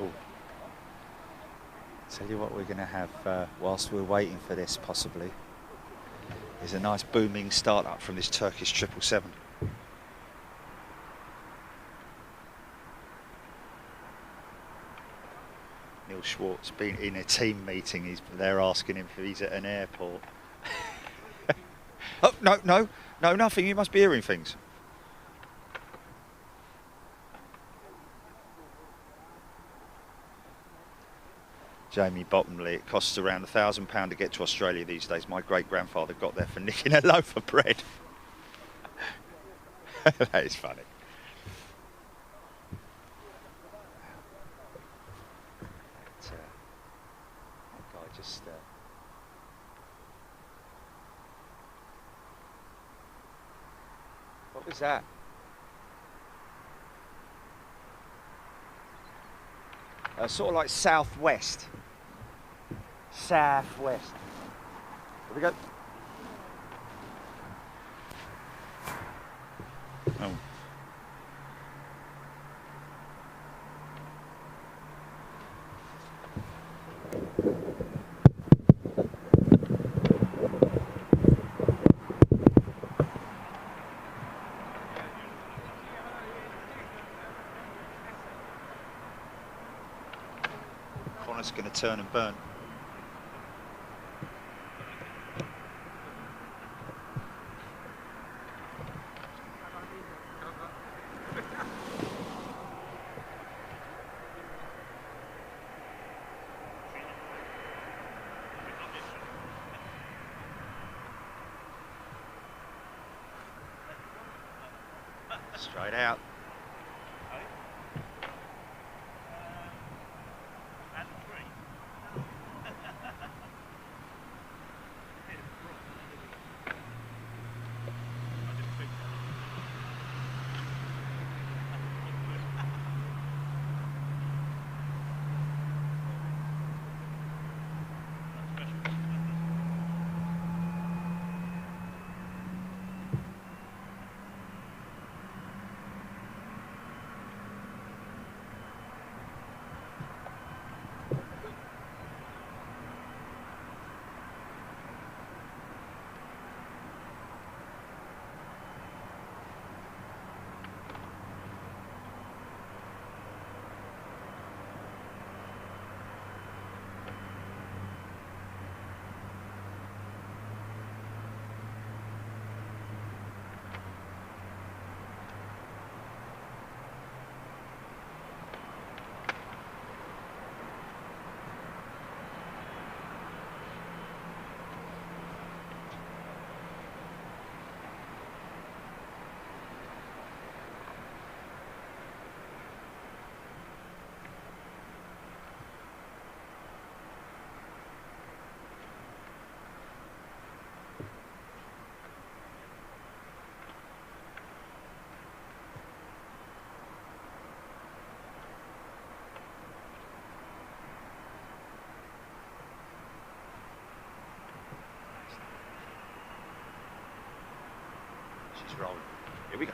Oh, tell you what we're going to have whilst we're waiting for this, possibly, is a nice booming start-up from this Turkish 777. Neil Schwartz been in a team meeting. They're asking him if he's at an airport. Oh, no, nothing. You must be hearing things. Jamie Bottomley, it costs around £1,000 to get to Australia these days. My great-grandfather got there for nicking a loaf of bread. That is funny. That guy just... What was that? Sort of like southwest. Southwest. Here we go. Oh. Qantas going to turn and burn. Straight out. She's rolling. Here we go.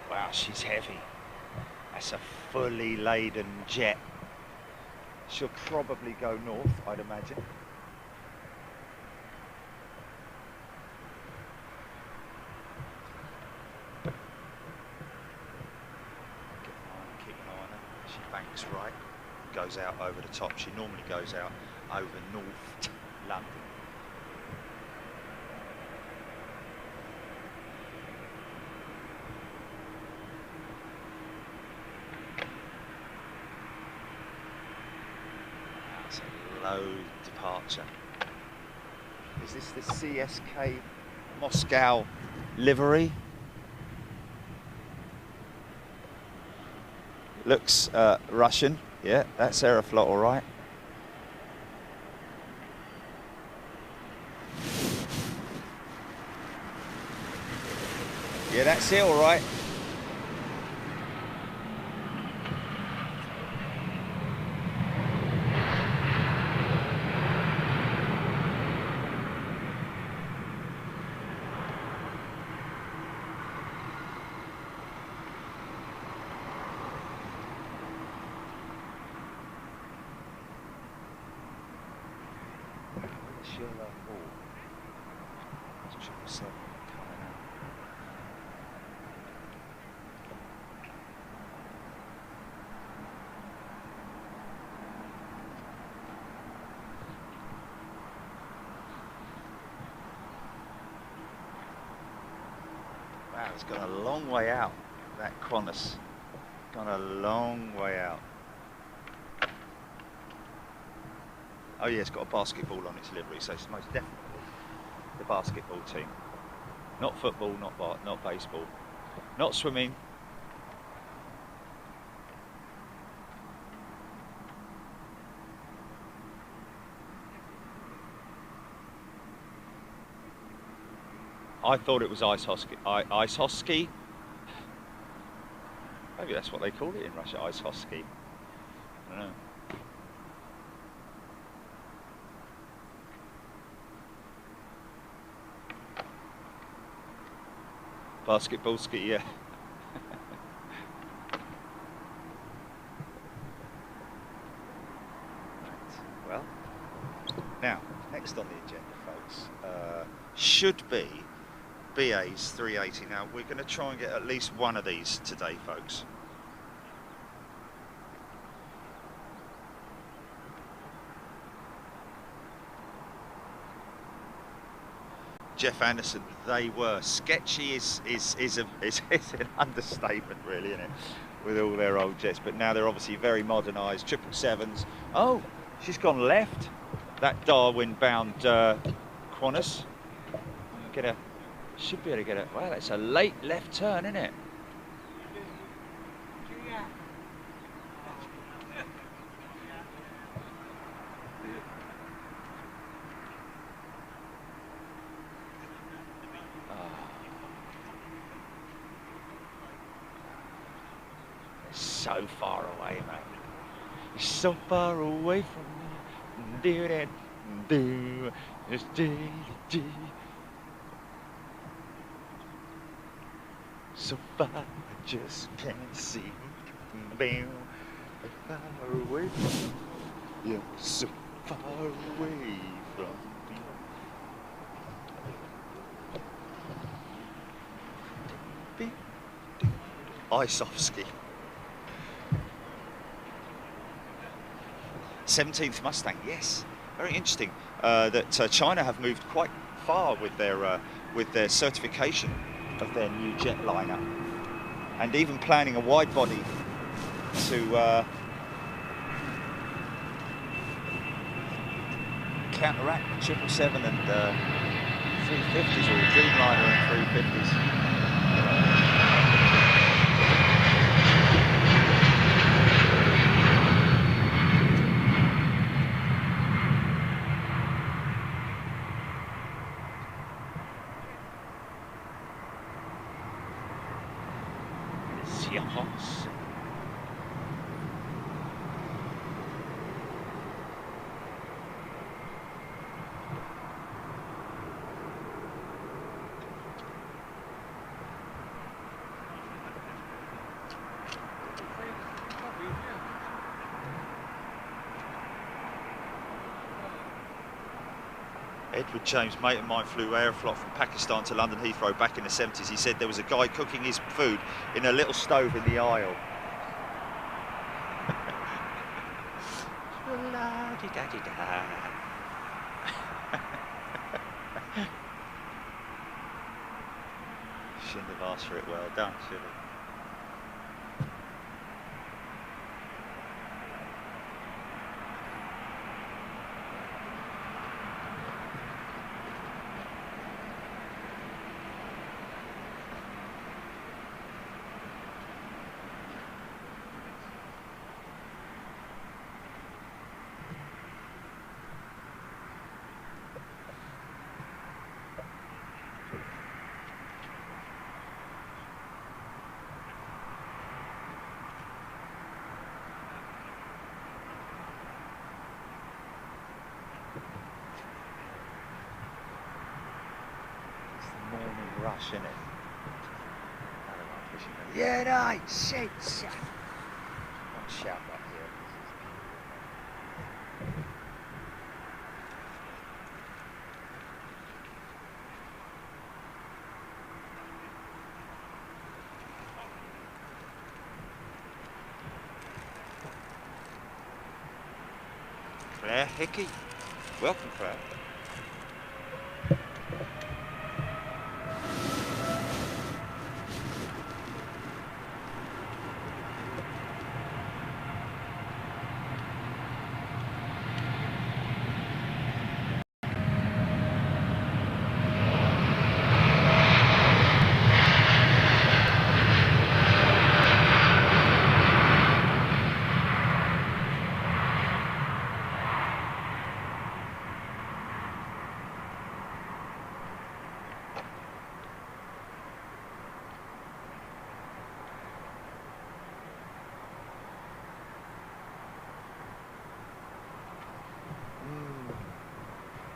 Wow, she's heavy. That's a fully laden jet. She'll probably go north, I'd imagine. Keep an eye on her. She banks right, goes out over the top. She normally goes out over North London. slow departure. Is this the CSK Moscow livery? Looks Russian. Yeah, that's Aeroflot, all right. Yeah, that's it, all right. It's your ball. It's 777 coming out. Wow, it's gone a long way out, that Qantas. Gone a long way out. Oh yeah, it's got a basketball on its livery, so it's most definitely the basketball team. Not football, not baseball, not swimming. I thought it was ice hockey. Ice hockey? Maybe that's what they call it in Russia, ice hockey. I don't know. Basketball ski, yeah. Right, well, now, next on the agenda, folks, should be BA's 380. Now, we're going to try and get at least one of these today, folks. Jeff Anderson, they were sketchy is an understatement, really, isn't it? With all their old jets, but now they're obviously very modernised. 777s. Oh, she's gone left. That Darwin-bound Qantas. Should be able to get it. Wow, that's a late left turn, isn't it? So far away, mate. You're so far away from me. Do that, do. So far, I just can't see. Bam. Far away from me. You're so far away from me. Ice off ski. 17th Mustang, yes, very interesting. That China have moved quite far with their certification of their new jetliner, and even planning a wide body to counteract the 777 and 350s, or Dreamliner and 350s. Yes. Edward James, mate of mine, flew Aeroflot from Pakistan to London Heathrow back in the 70s. He said there was a guy cooking his food in a little stove in the aisle. Shouldn't have asked for it, well done, should he? rush, isn't it? Yeah, no, shit. Don't shout back here. Claire Hickey. Welcome, Claire.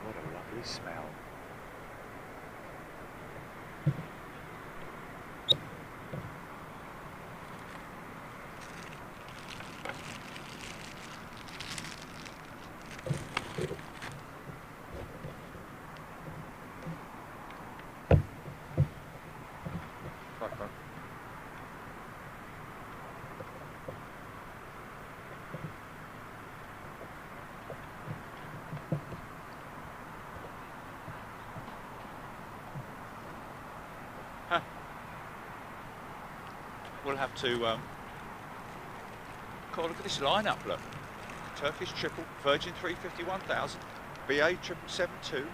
What a lovely smell. We'll have to God, look at this lineup, look. Turkish triple, Virgin 350-1000, BA 777-2.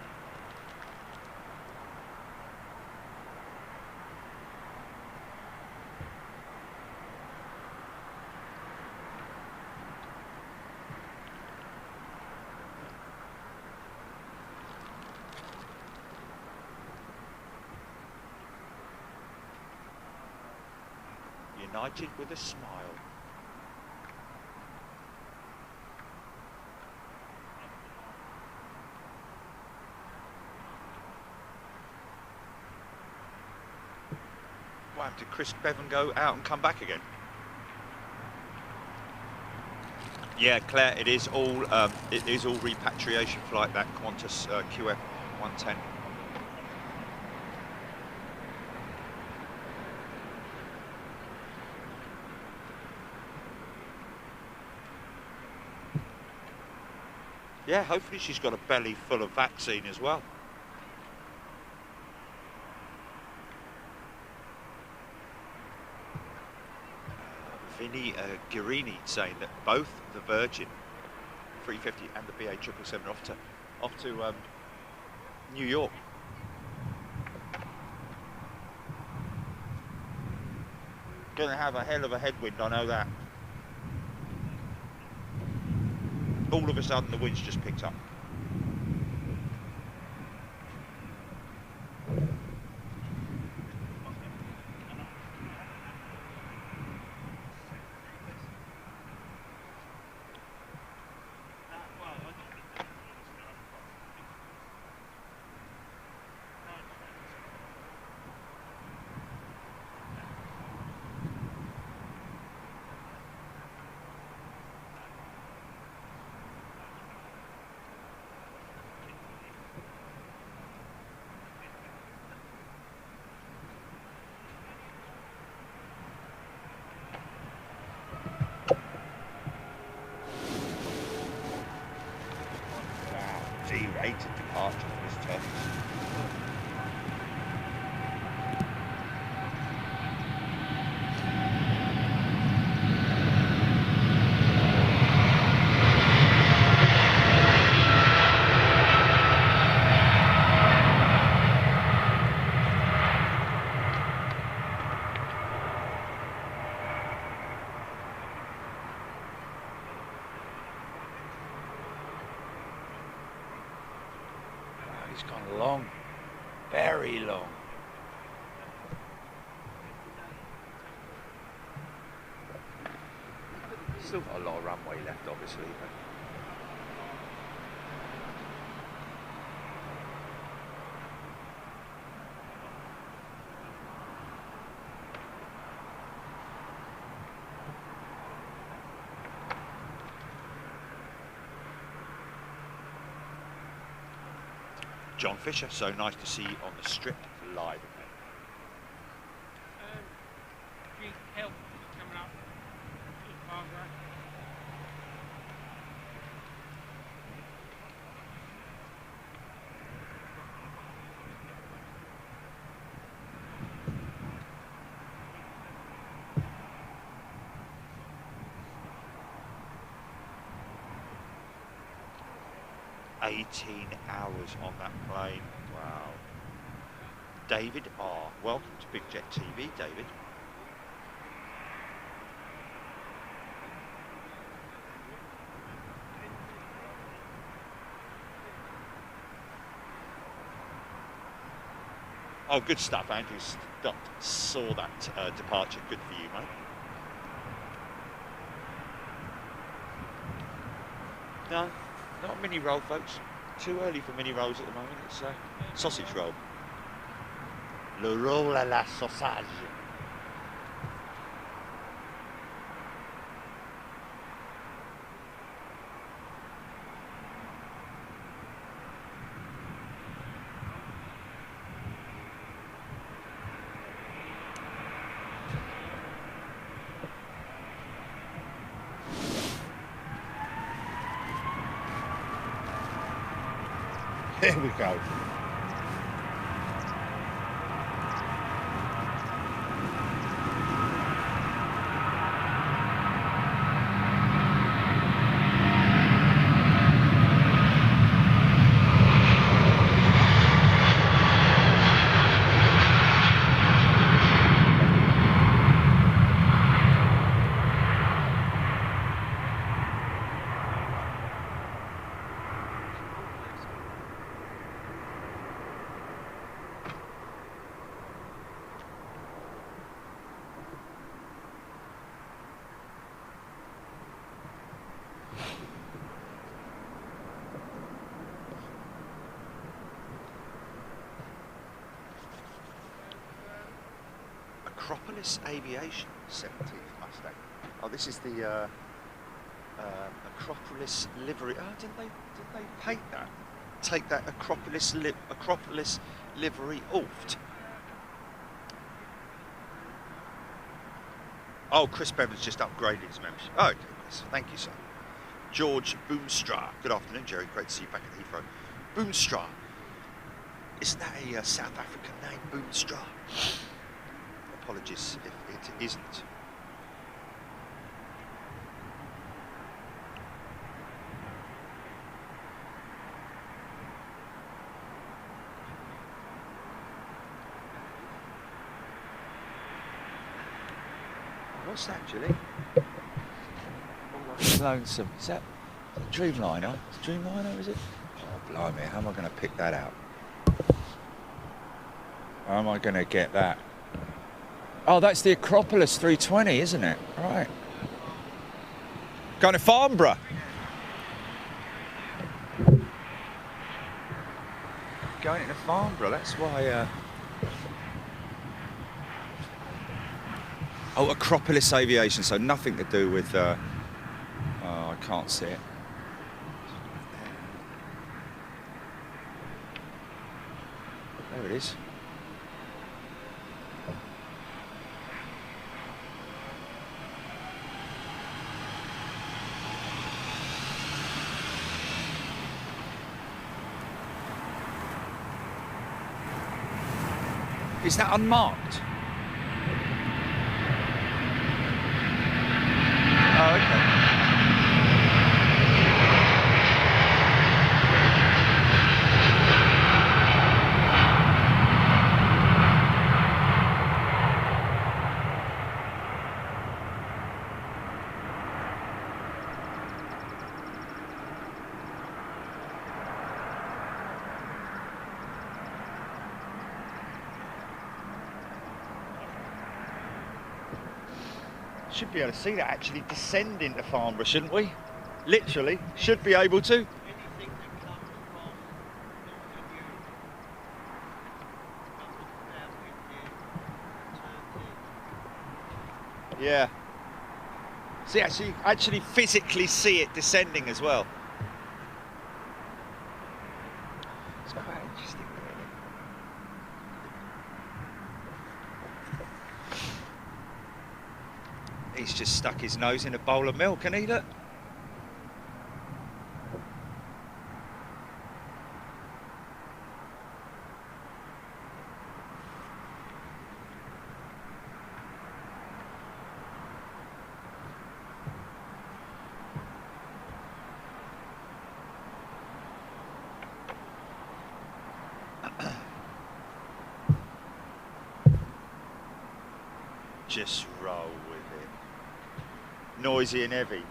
United with a smile. Why did Chris Bevan go out and come back again? Yeah, Claire, it is all repatriation flight, that Qantas QF 110. Yeah, hopefully she's got a belly full of vaccine as well. Vinny Guirini saying that both the Virgin 350 and the BA 777 are off to New York. Gonna have a hell of a headwind, I know that. All of a sudden the wind's just picked up. D-rated departure for this Turkish. It's gone long, very long. Still got a lot of runway left, obviously, but John Fisher, so nice to see you on the strip live. Help is coming up. Barbara. 18 hours on that plane. Wow. David R. Welcome to Big Jet TV, David. Oh, good stuff. Andrew Stott saw that departure. Good for you, mate. No, not a mini roll, folks. Too early for mini rolls at the moment. It's a sausage roll. Le roll à la sausage. There we go. Acropolis Aviation 17th Mustang. Oh, this is the Acropolis livery. Oh, didn't they paint that? Take that Acropolis livery off. Oh, Chris Bevan's just upgraded his membership. Oh, okay, Chris. Thank you, sir. George Boomstra. Good afternoon, Jerry. Great to see you back at Heathrow. Boomstra. Isn't that a South African name, Boomstra? Apologies if it isn't. What's that, Julie? Lonesome. Is that Dreamliner? Dreamliner, is it? Oh, blimey, how am I going to pick that out? How am I going to get that? Oh, that's the Acropolis 320, isn't it? Right. Going to Farnborough. Going into Farnborough, that's why... Oh, Acropolis Aviation, so nothing to do with... Oh, I can't see it. There it is. Is that unmarked? Oh, okay. Should be able to see that actually descend into Farnborough, shouldn't we? Literally, should be able to. Anything that comes from north of you, Yeah. See, actually physically see it descending as well. It's quite interesting. He's just stuck his nose in a bowl of milk, and he look. Just roll with it. Noisy and heavy.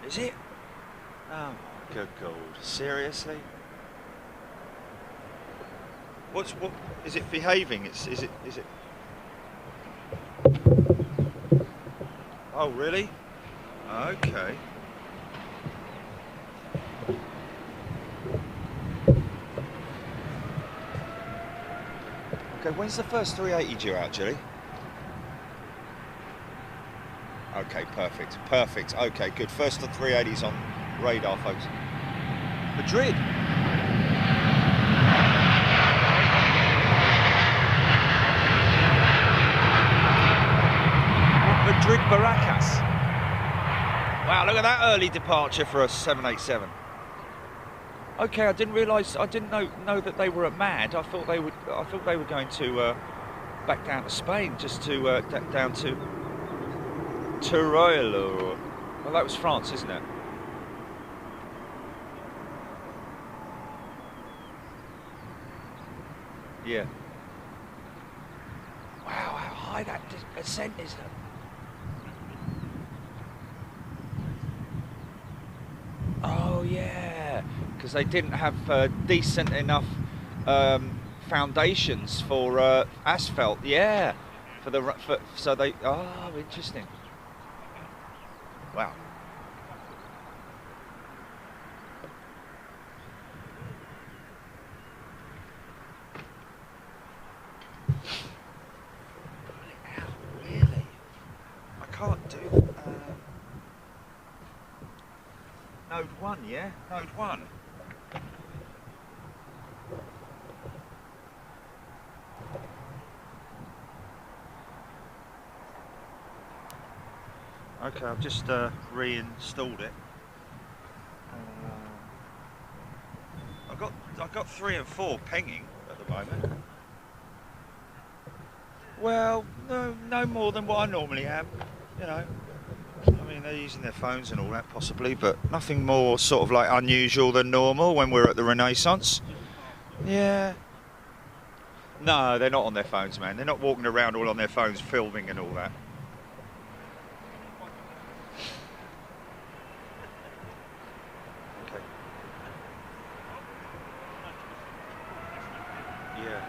Is it? Oh my good God. Seriously? What is it behaving? Is it Oh really? Okay. Okay, when's the first 380 due out, Julie? Okay, perfect, perfect. Okay, good. First of 380s on radar, folks. Madrid. Madrid Barracas. Wow, look at that early departure for a 787. Okay, I didn't realise. I didn't know that they were at MAD. I thought they were going to back down to Spain, just to down to Teruel. Or well, that was France, isn't it? Yeah. Wow, how high that ascent is, though. Oh yeah, because they didn't have decent enough foundations for asphalt. Yeah, so they. Oh, interesting. Wow. Really? I can't do. Node 1, yeah? Node 1. Okay, I've just reinstalled it. I've got 3 and 4 pinging at the moment. Well, no more than what I normally am, you know. I mean, they're using their phones and all that possibly, but nothing more sort of like unusual than normal when we're at the Renaissance. Yeah. No, they're not on their phones, man. They're not walking around all on their phones filming and all that. Okay. Yeah,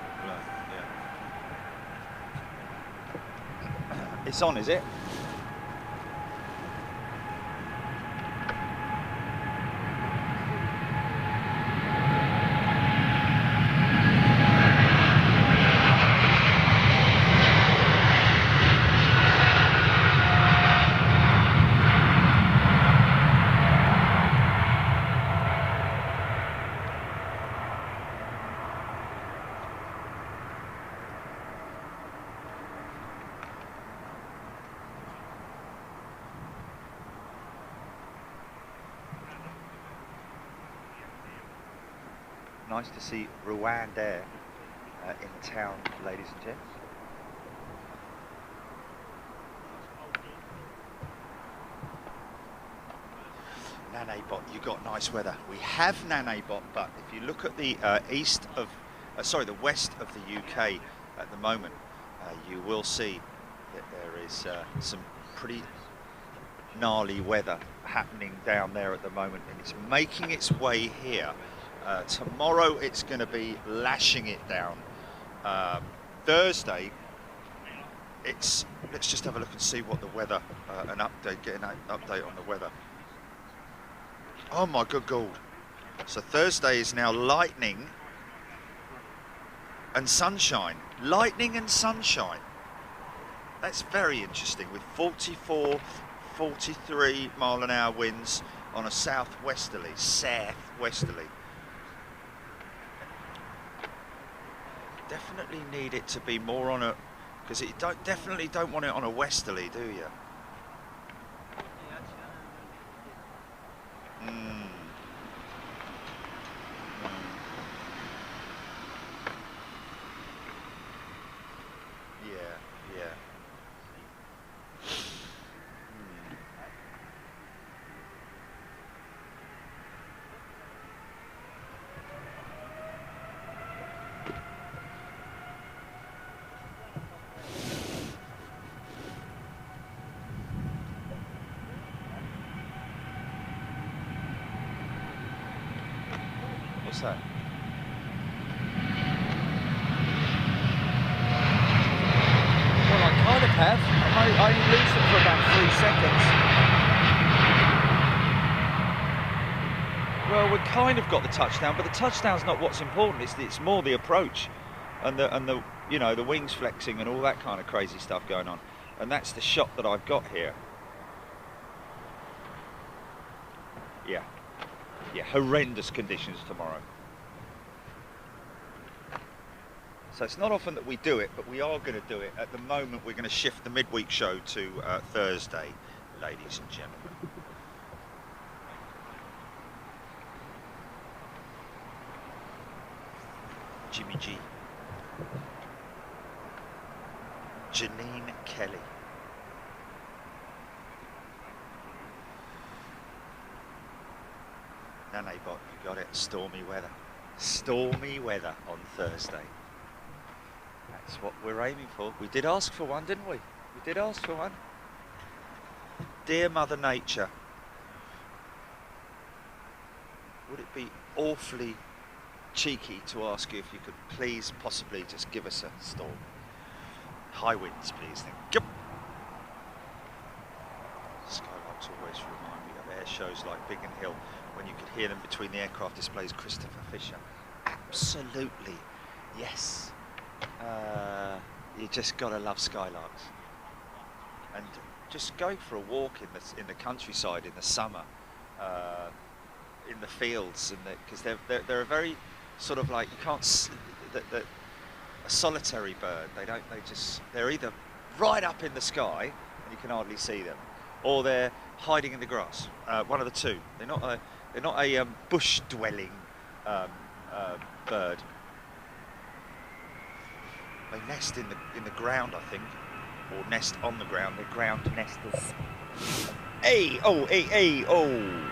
yeah. It's on, is it? Nice to see Rwanda in town, ladies and gents. Nanebot, you got nice weather. We have Nanebot, but if you look at the the west of the UK at the moment, you will see that there is some pretty gnarly weather happening down there at the moment, and it's making its way here. Tomorrow it's going to be lashing it down. Thursday, let's just have a look and see what the weather, get an update on the weather. Oh my good God. So Thursday is now lightning and sunshine. Lightning and sunshine. That's very interesting, with 44, 43 mile an hour winds on a southwesterly. Definitely need it to be more on a Because you definitely don't want it on a westerly, do you? Mm. Yeah, yeah. What's that? Well, I kind of have. I only lose it for about 3 seconds. Well, we kind of got the touchdown, but the touchdown's not what's important. It's more the approach, and the you know, the wings flexing and all that kind of crazy stuff going on. And that's the shot that I've got here. Yeah, yeah, horrendous conditions tomorrow. So it's not often that we do it, but we are going to do it. At the moment, we're going to shift the midweek show to Thursday, ladies and gentlemen. Jimmy G. Janine Kelly. Nane bot, you got it. Stormy weather. Stormy weather on Thursday. That's what we're aiming for. We did ask for one, didn't we? We did ask for one. Dear Mother Nature, would it be awfully cheeky to ask you if you could please possibly just give us a storm? High winds, please. Thank you. Skylarks always remind me of air shows like Biggin Hill when you could hear them between the aircraft displays. Christopher Fisher. Absolutely. Yes. You just gotta love Skylarks. And just going for a walk in the countryside in the summer, in the fields, and because they're a very sort of like, you can't a solitary bird. They're either right up in the sky and you can hardly see them, or they're hiding in the grass. One of the two. They're not a bush dwelling bird. They nest in the ground, I think, or nest on the ground. They're ground nesters. Hey, oh, hey, hey, oh.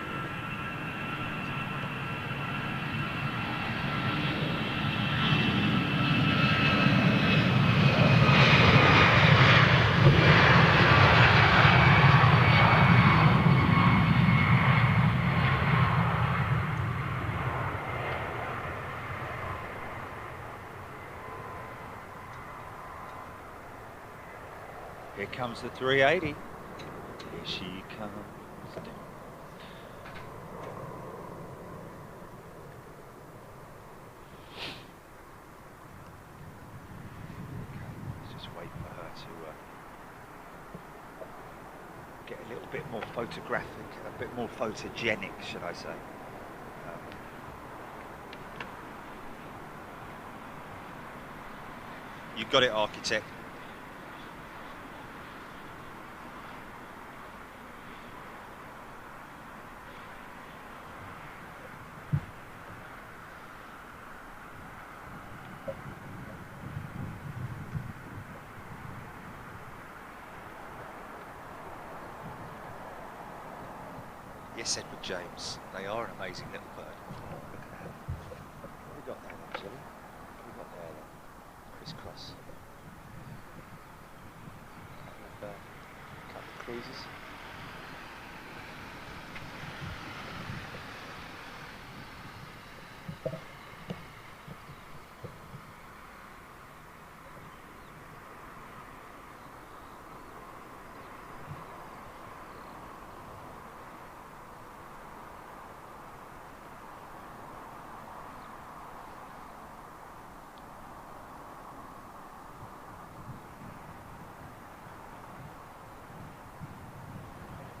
Here comes the 380. Here she comes. Okay, let's just wait for her to get a little bit more photographic, a bit more photogenic, should I say. You got it, architect. Yes, Edward James. They are an amazing little bird. Look at that. What have we got there then, Jilly? What have we got there then? Crisscross. Couple of cruisers.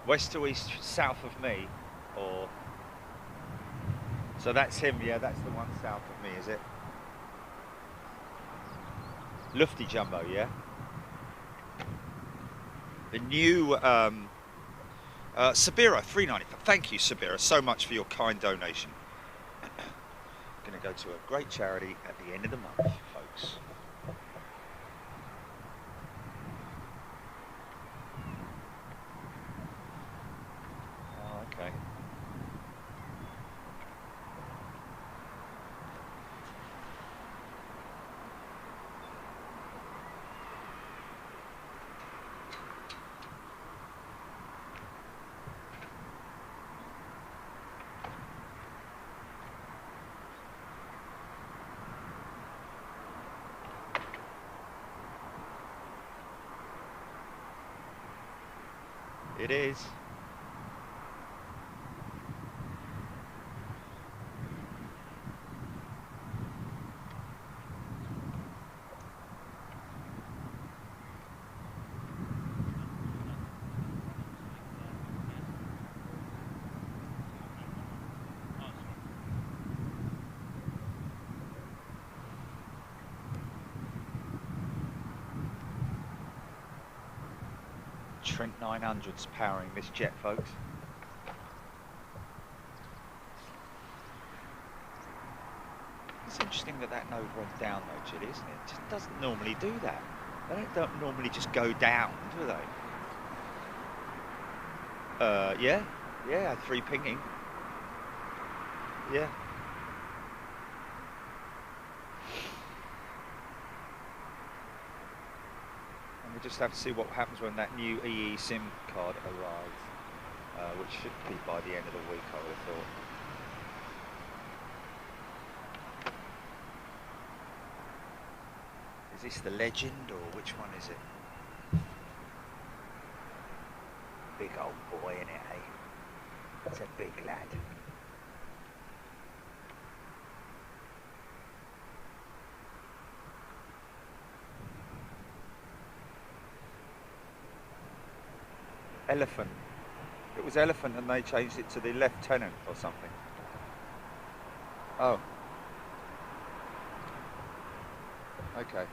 West to east, south of me, or... So that's him, yeah, that's the one south of me, is it? Lufty Jumbo, yeah? The new Sabira 390. Thank you, Sabira, so much for your kind donation. Going to go to a great charity at the end of the month, folks. Oh, okay. It is. Trent 900's powering this jet, folks. It's interesting that that node went down though, Chile, isn't it? It just doesn't normally do that. They don't normally just go down, do they? Yeah, I had 3 pinging. Yeah. And we just have to see what happens when that new EE SIM card arrives, which should be by the end of the week, I would have thought. Is this the Legend, or which one is it? Big old boy, innit, eh? It's a big lad. Elephant. It was Elephant and they changed it to the Lieutenant or something. Oh. Okay.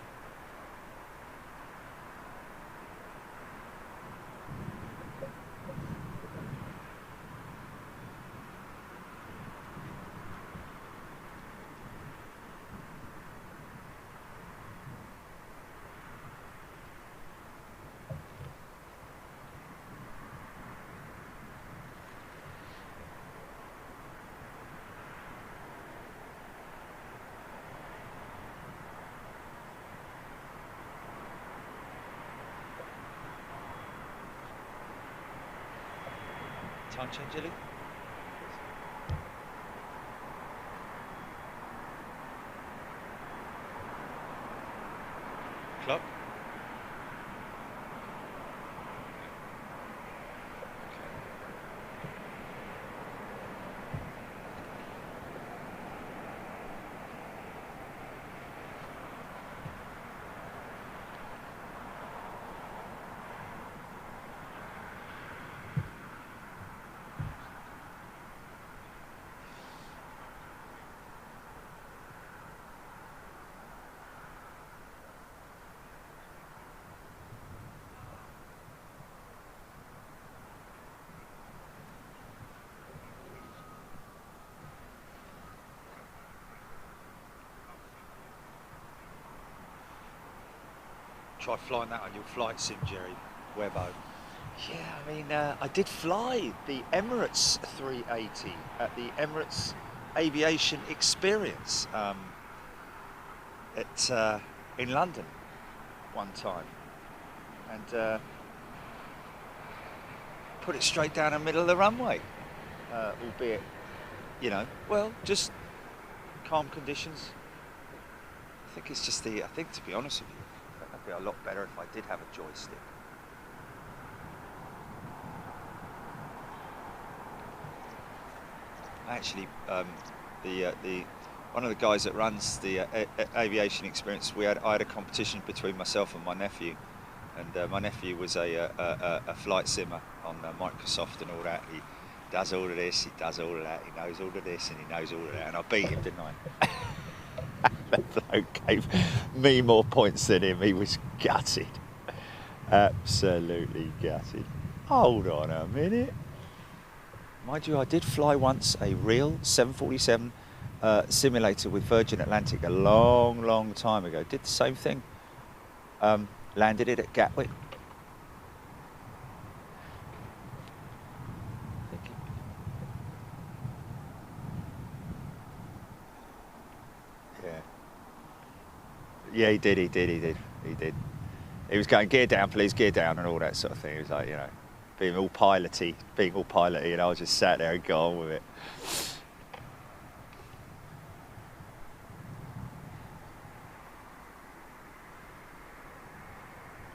Time change, Ellie? Clock? Try flying that on your flight sim, Jerry Webbo. Yeah, I mean, I did fly the Emirates 380 at the Emirates Aviation Experience in London one time, and put it straight down the middle of the runway, albeit, you know, well, just calm conditions. I think it's just I think, to be honest with you, that'd be a lot better if I did have a joystick. Actually, one of the guys that runs the aviation experience, I had a competition between myself and my nephew, and my nephew was a flight simmer on Microsoft and all that. He does all of this, he does all of that, he knows all of this, and he knows all of that, and I beat him, didn't I? That bloke gave me more points than him. He was gutted. Absolutely gutted. Hold on a minute. Mind you, I did fly once a real 747 simulator with Virgin Atlantic a long, long time ago. Did the same thing. Landed it at Gatwick. Yeah. Yeah, he did. He was going, gear down, please, gear down, and all that sort of thing. He was like, you know, being all piloty, and I was just sat there and got on with it.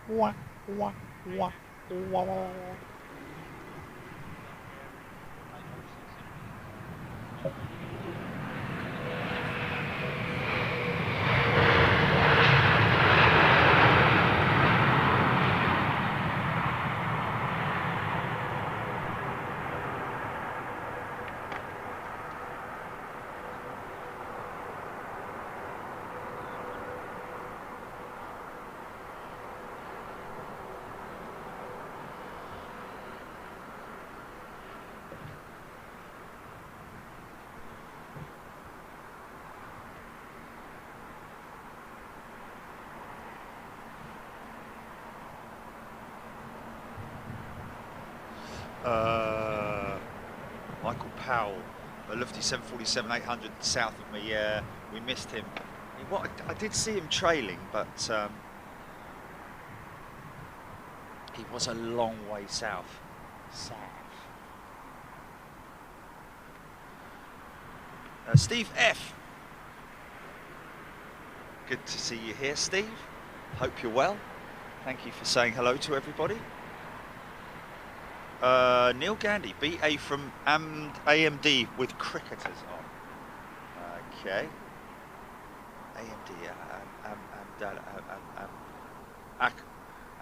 Wah, wah, wah, wah. Michael Powell, a lofty 747-800 south of me. Yeah, we missed him. I did see him trailing, but he was a long way south. Steve F. Good to see you here, Steve. Hope you're well. Thank you for saying hello to everybody. Neil Gandy, BA from AMD with cricketers on. Okay. AMD,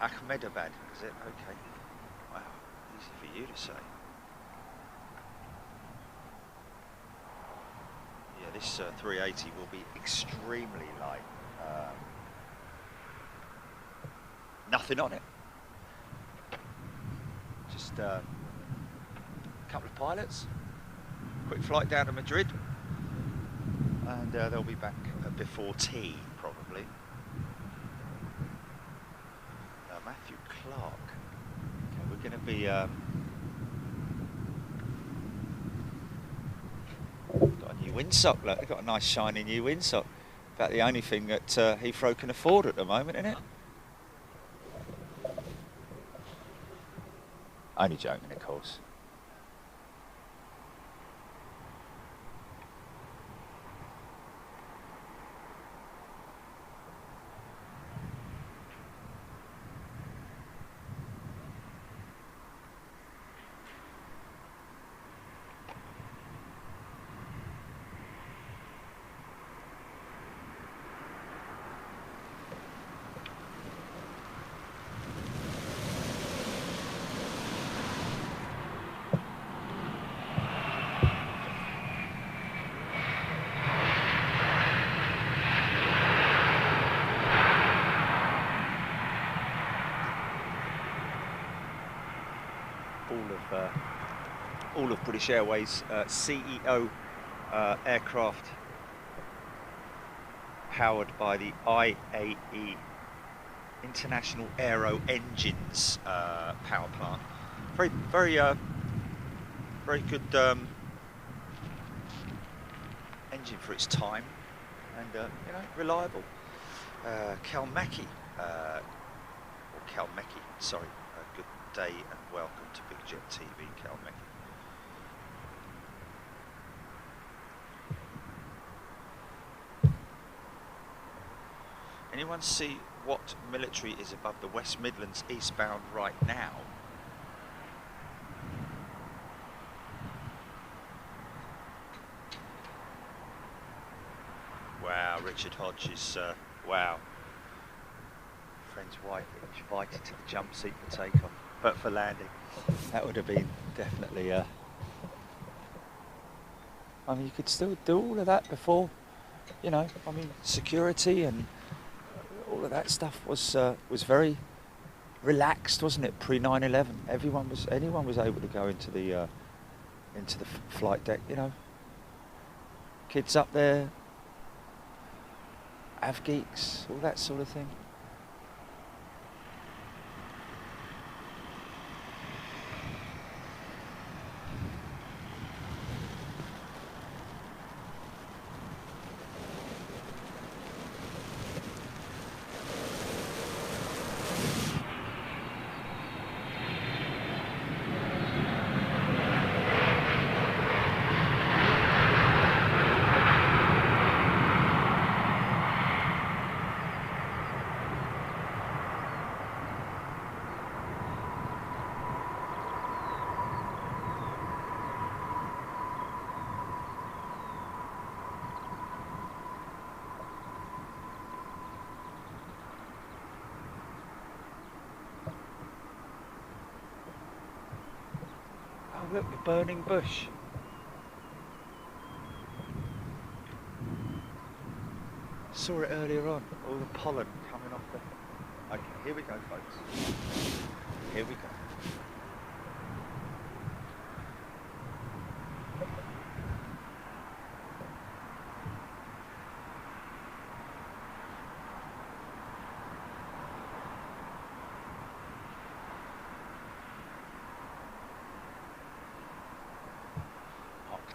Ahmedabad, is it? Okay. Wow, easy for you to say. Yeah, this 380 will be extremely light. Nothing on it. Just a couple of pilots, quick flight down to Madrid, and they'll be back before tea, probably. Matthew Clark. Okay, we're going to be got a new windsock. Look, they've got a nice shiny new windsock. About the only thing that Heathrow can afford at the moment, isn't it? Only joking, of course. All of British Airways CEO aircraft powered by the IAE International Aero Engines power plant. Very good engine for its time, and you know, reliable. Kalmaki, sorry. Good day and welcome to Big Jet TV, Kalmaki. Anyone see what military is above the West Midlands eastbound right now? Wow, Richard Hodge is, wow. Friend's wife invited to the jump seat for takeoff, but for landing. That would have been definitely, I mean, you could still do all of that before, you know, I mean, security and all of that stuff was very, relaxed, wasn't it? Pre 9/11, anyone was able to go into the flight deck. You know, kids up there, av geeks, all that sort of thing. Look, the burning bush. Saw it earlier on, all the pollen coming off the... Okay, here we go, folks. Here we go.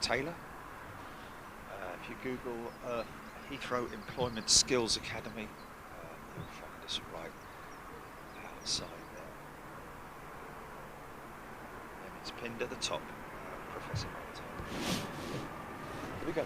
Taylor. If you Google Heathrow Employment Skills Academy, you'll find us right outside there. And it's pinned at the top, Professor Martin. Here we go.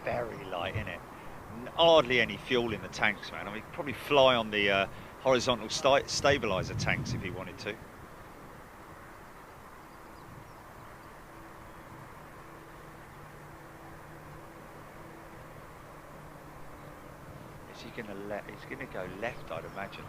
Very light, isn't it? Hardly any fuel in the tanks, man. I mean, you could probably fly on the horizontal stabilizer tanks if you wanted to. Is he gonna He's gonna go left, I'd imagine.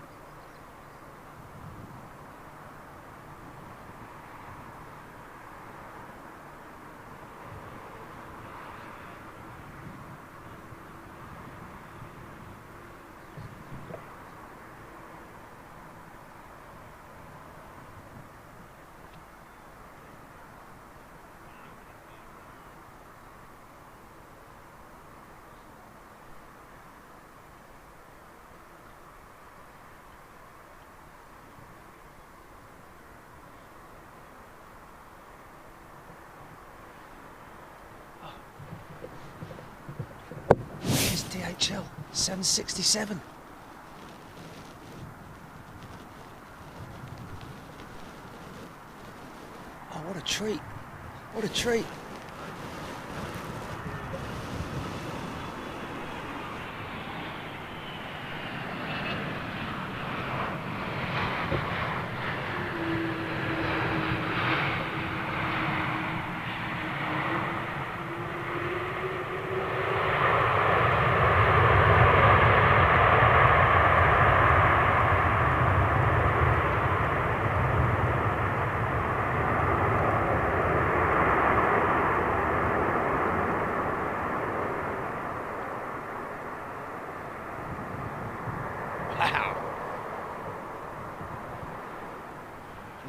DHL 767. Oh, what a treat. What a treat.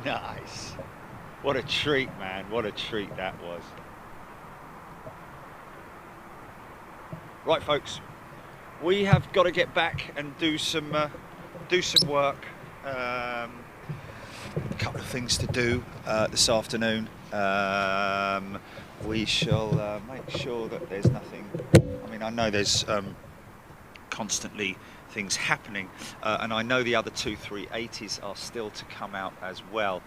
Nice. What a treat, man. What a treat that was. Right, folks. We have got to get back and do some work. A couple of things to do this afternoon. We shall make sure that there's nothing. I mean, I know there's constantly things happening, and I know the other 2 380s are still to come out as well.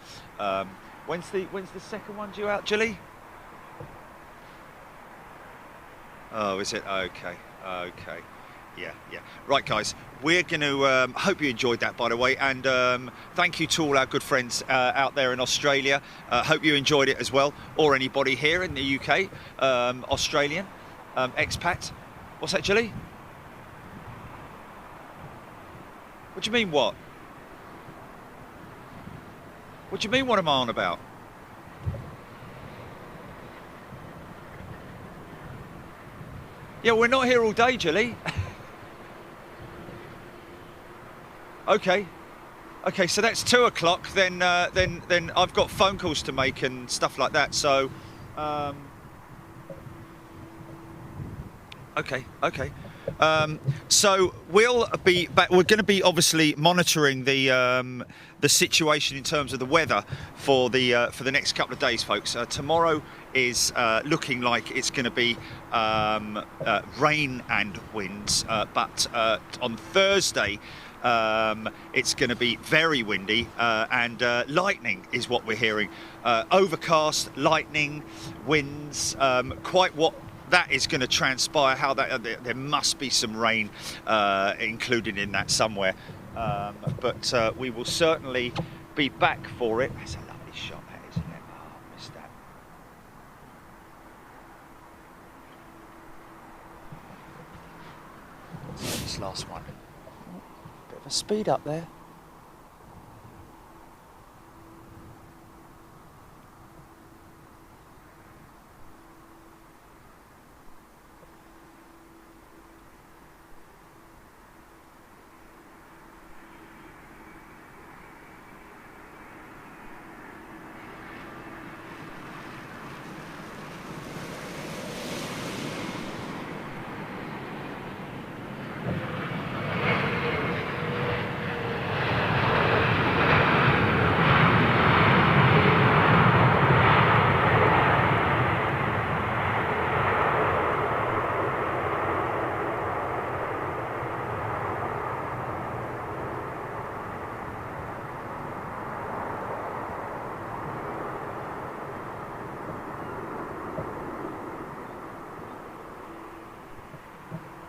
When's the second one due out, Gilly? Oh, is it? Okay, okay. Yeah. Right, guys, we're going to hope you enjoyed that, by the way, and thank you to all our good friends out there in Australia. Hope you enjoyed it as well, or anybody here in the UK, Australian, expat. What's that, Gilly? What do you mean, what? What do you mean, what am I on about? Yeah, we're not here all day, Gilly. Okay, so that's 2 o'clock. Then I've got phone calls to make and stuff like that. So, okay. So we'll be back. We're going to be obviously monitoring the situation in terms of the weather for the next couple of days, folks. Tomorrow is looking like it's going to be rain and winds, but on Thursday it's going to be very windy and lightning is what we're hearing. Overcast, lightning, winds, quite what that is going to transpire, how that there must be some rain included in that somewhere, but we will certainly be back for it. That's a lovely shot, that, isn't it? Oh, I missed that. This last one, bit of a speed up there.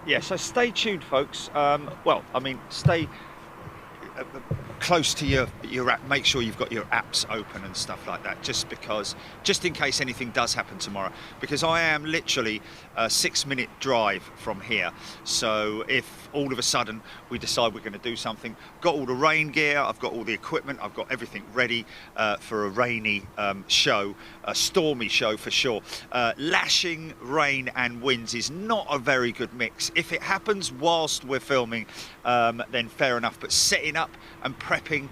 Yeah, so stay tuned, folks. Well, I mean, stay close to your app. Make sure you've got your apps open and stuff like that, just in case anything does happen tomorrow, because I am literally a 6-minute drive from here. So if all of a sudden we decide we're going to do something, got all the rain gear, I've got all the equipment, I've got everything ready for a rainy show, a stormy show for sure. Lashing rain and winds is not a very good mix. If it happens whilst we're filming, then fair enough, but setting up and prepping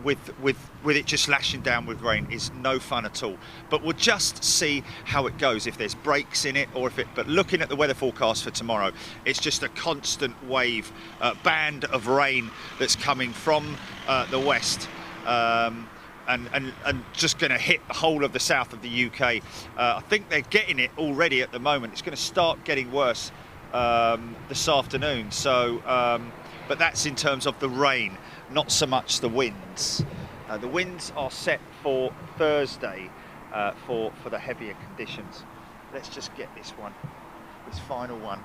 with it just lashing down with rain is no fun at all. But we'll just see how it goes, if there's breaks in it, or if it, but looking at the weather forecast for tomorrow, it's just a constant wave, band of rain that's coming from the west, and just going to hit the whole of the south of the UK. I think they're getting it already at the moment. It's going to start getting worse this afternoon. So, but that's in terms of the rain, not so much the winds. The winds are set for Thursday for the heavier conditions. Let's just get this final one.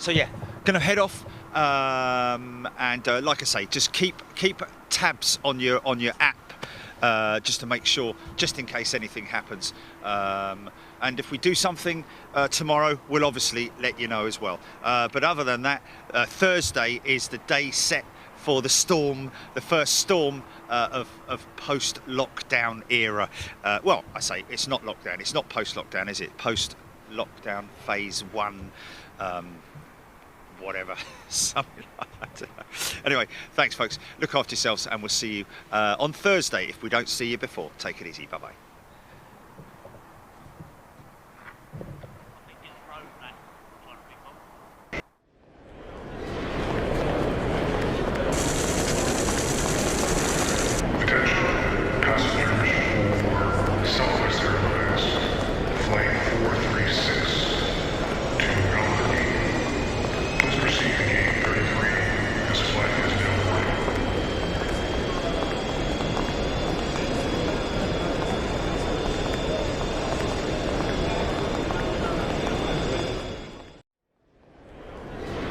So yeah, gonna head off, and like I say, just keep tabs on your app, just to make sure, just in case anything happens. And if we do something tomorrow, we'll obviously let you know as well. But other than that, Thursday is the day set for the storm, the first storm of post-lockdown era. Well, I say it's not lockdown, it's not post-lockdown, is it? Post-lockdown phase 1, whatever, something like that. Anyway, thanks folks, look after yourselves, and we'll see you on Thursday if we don't see you before. Take it easy, bye-bye.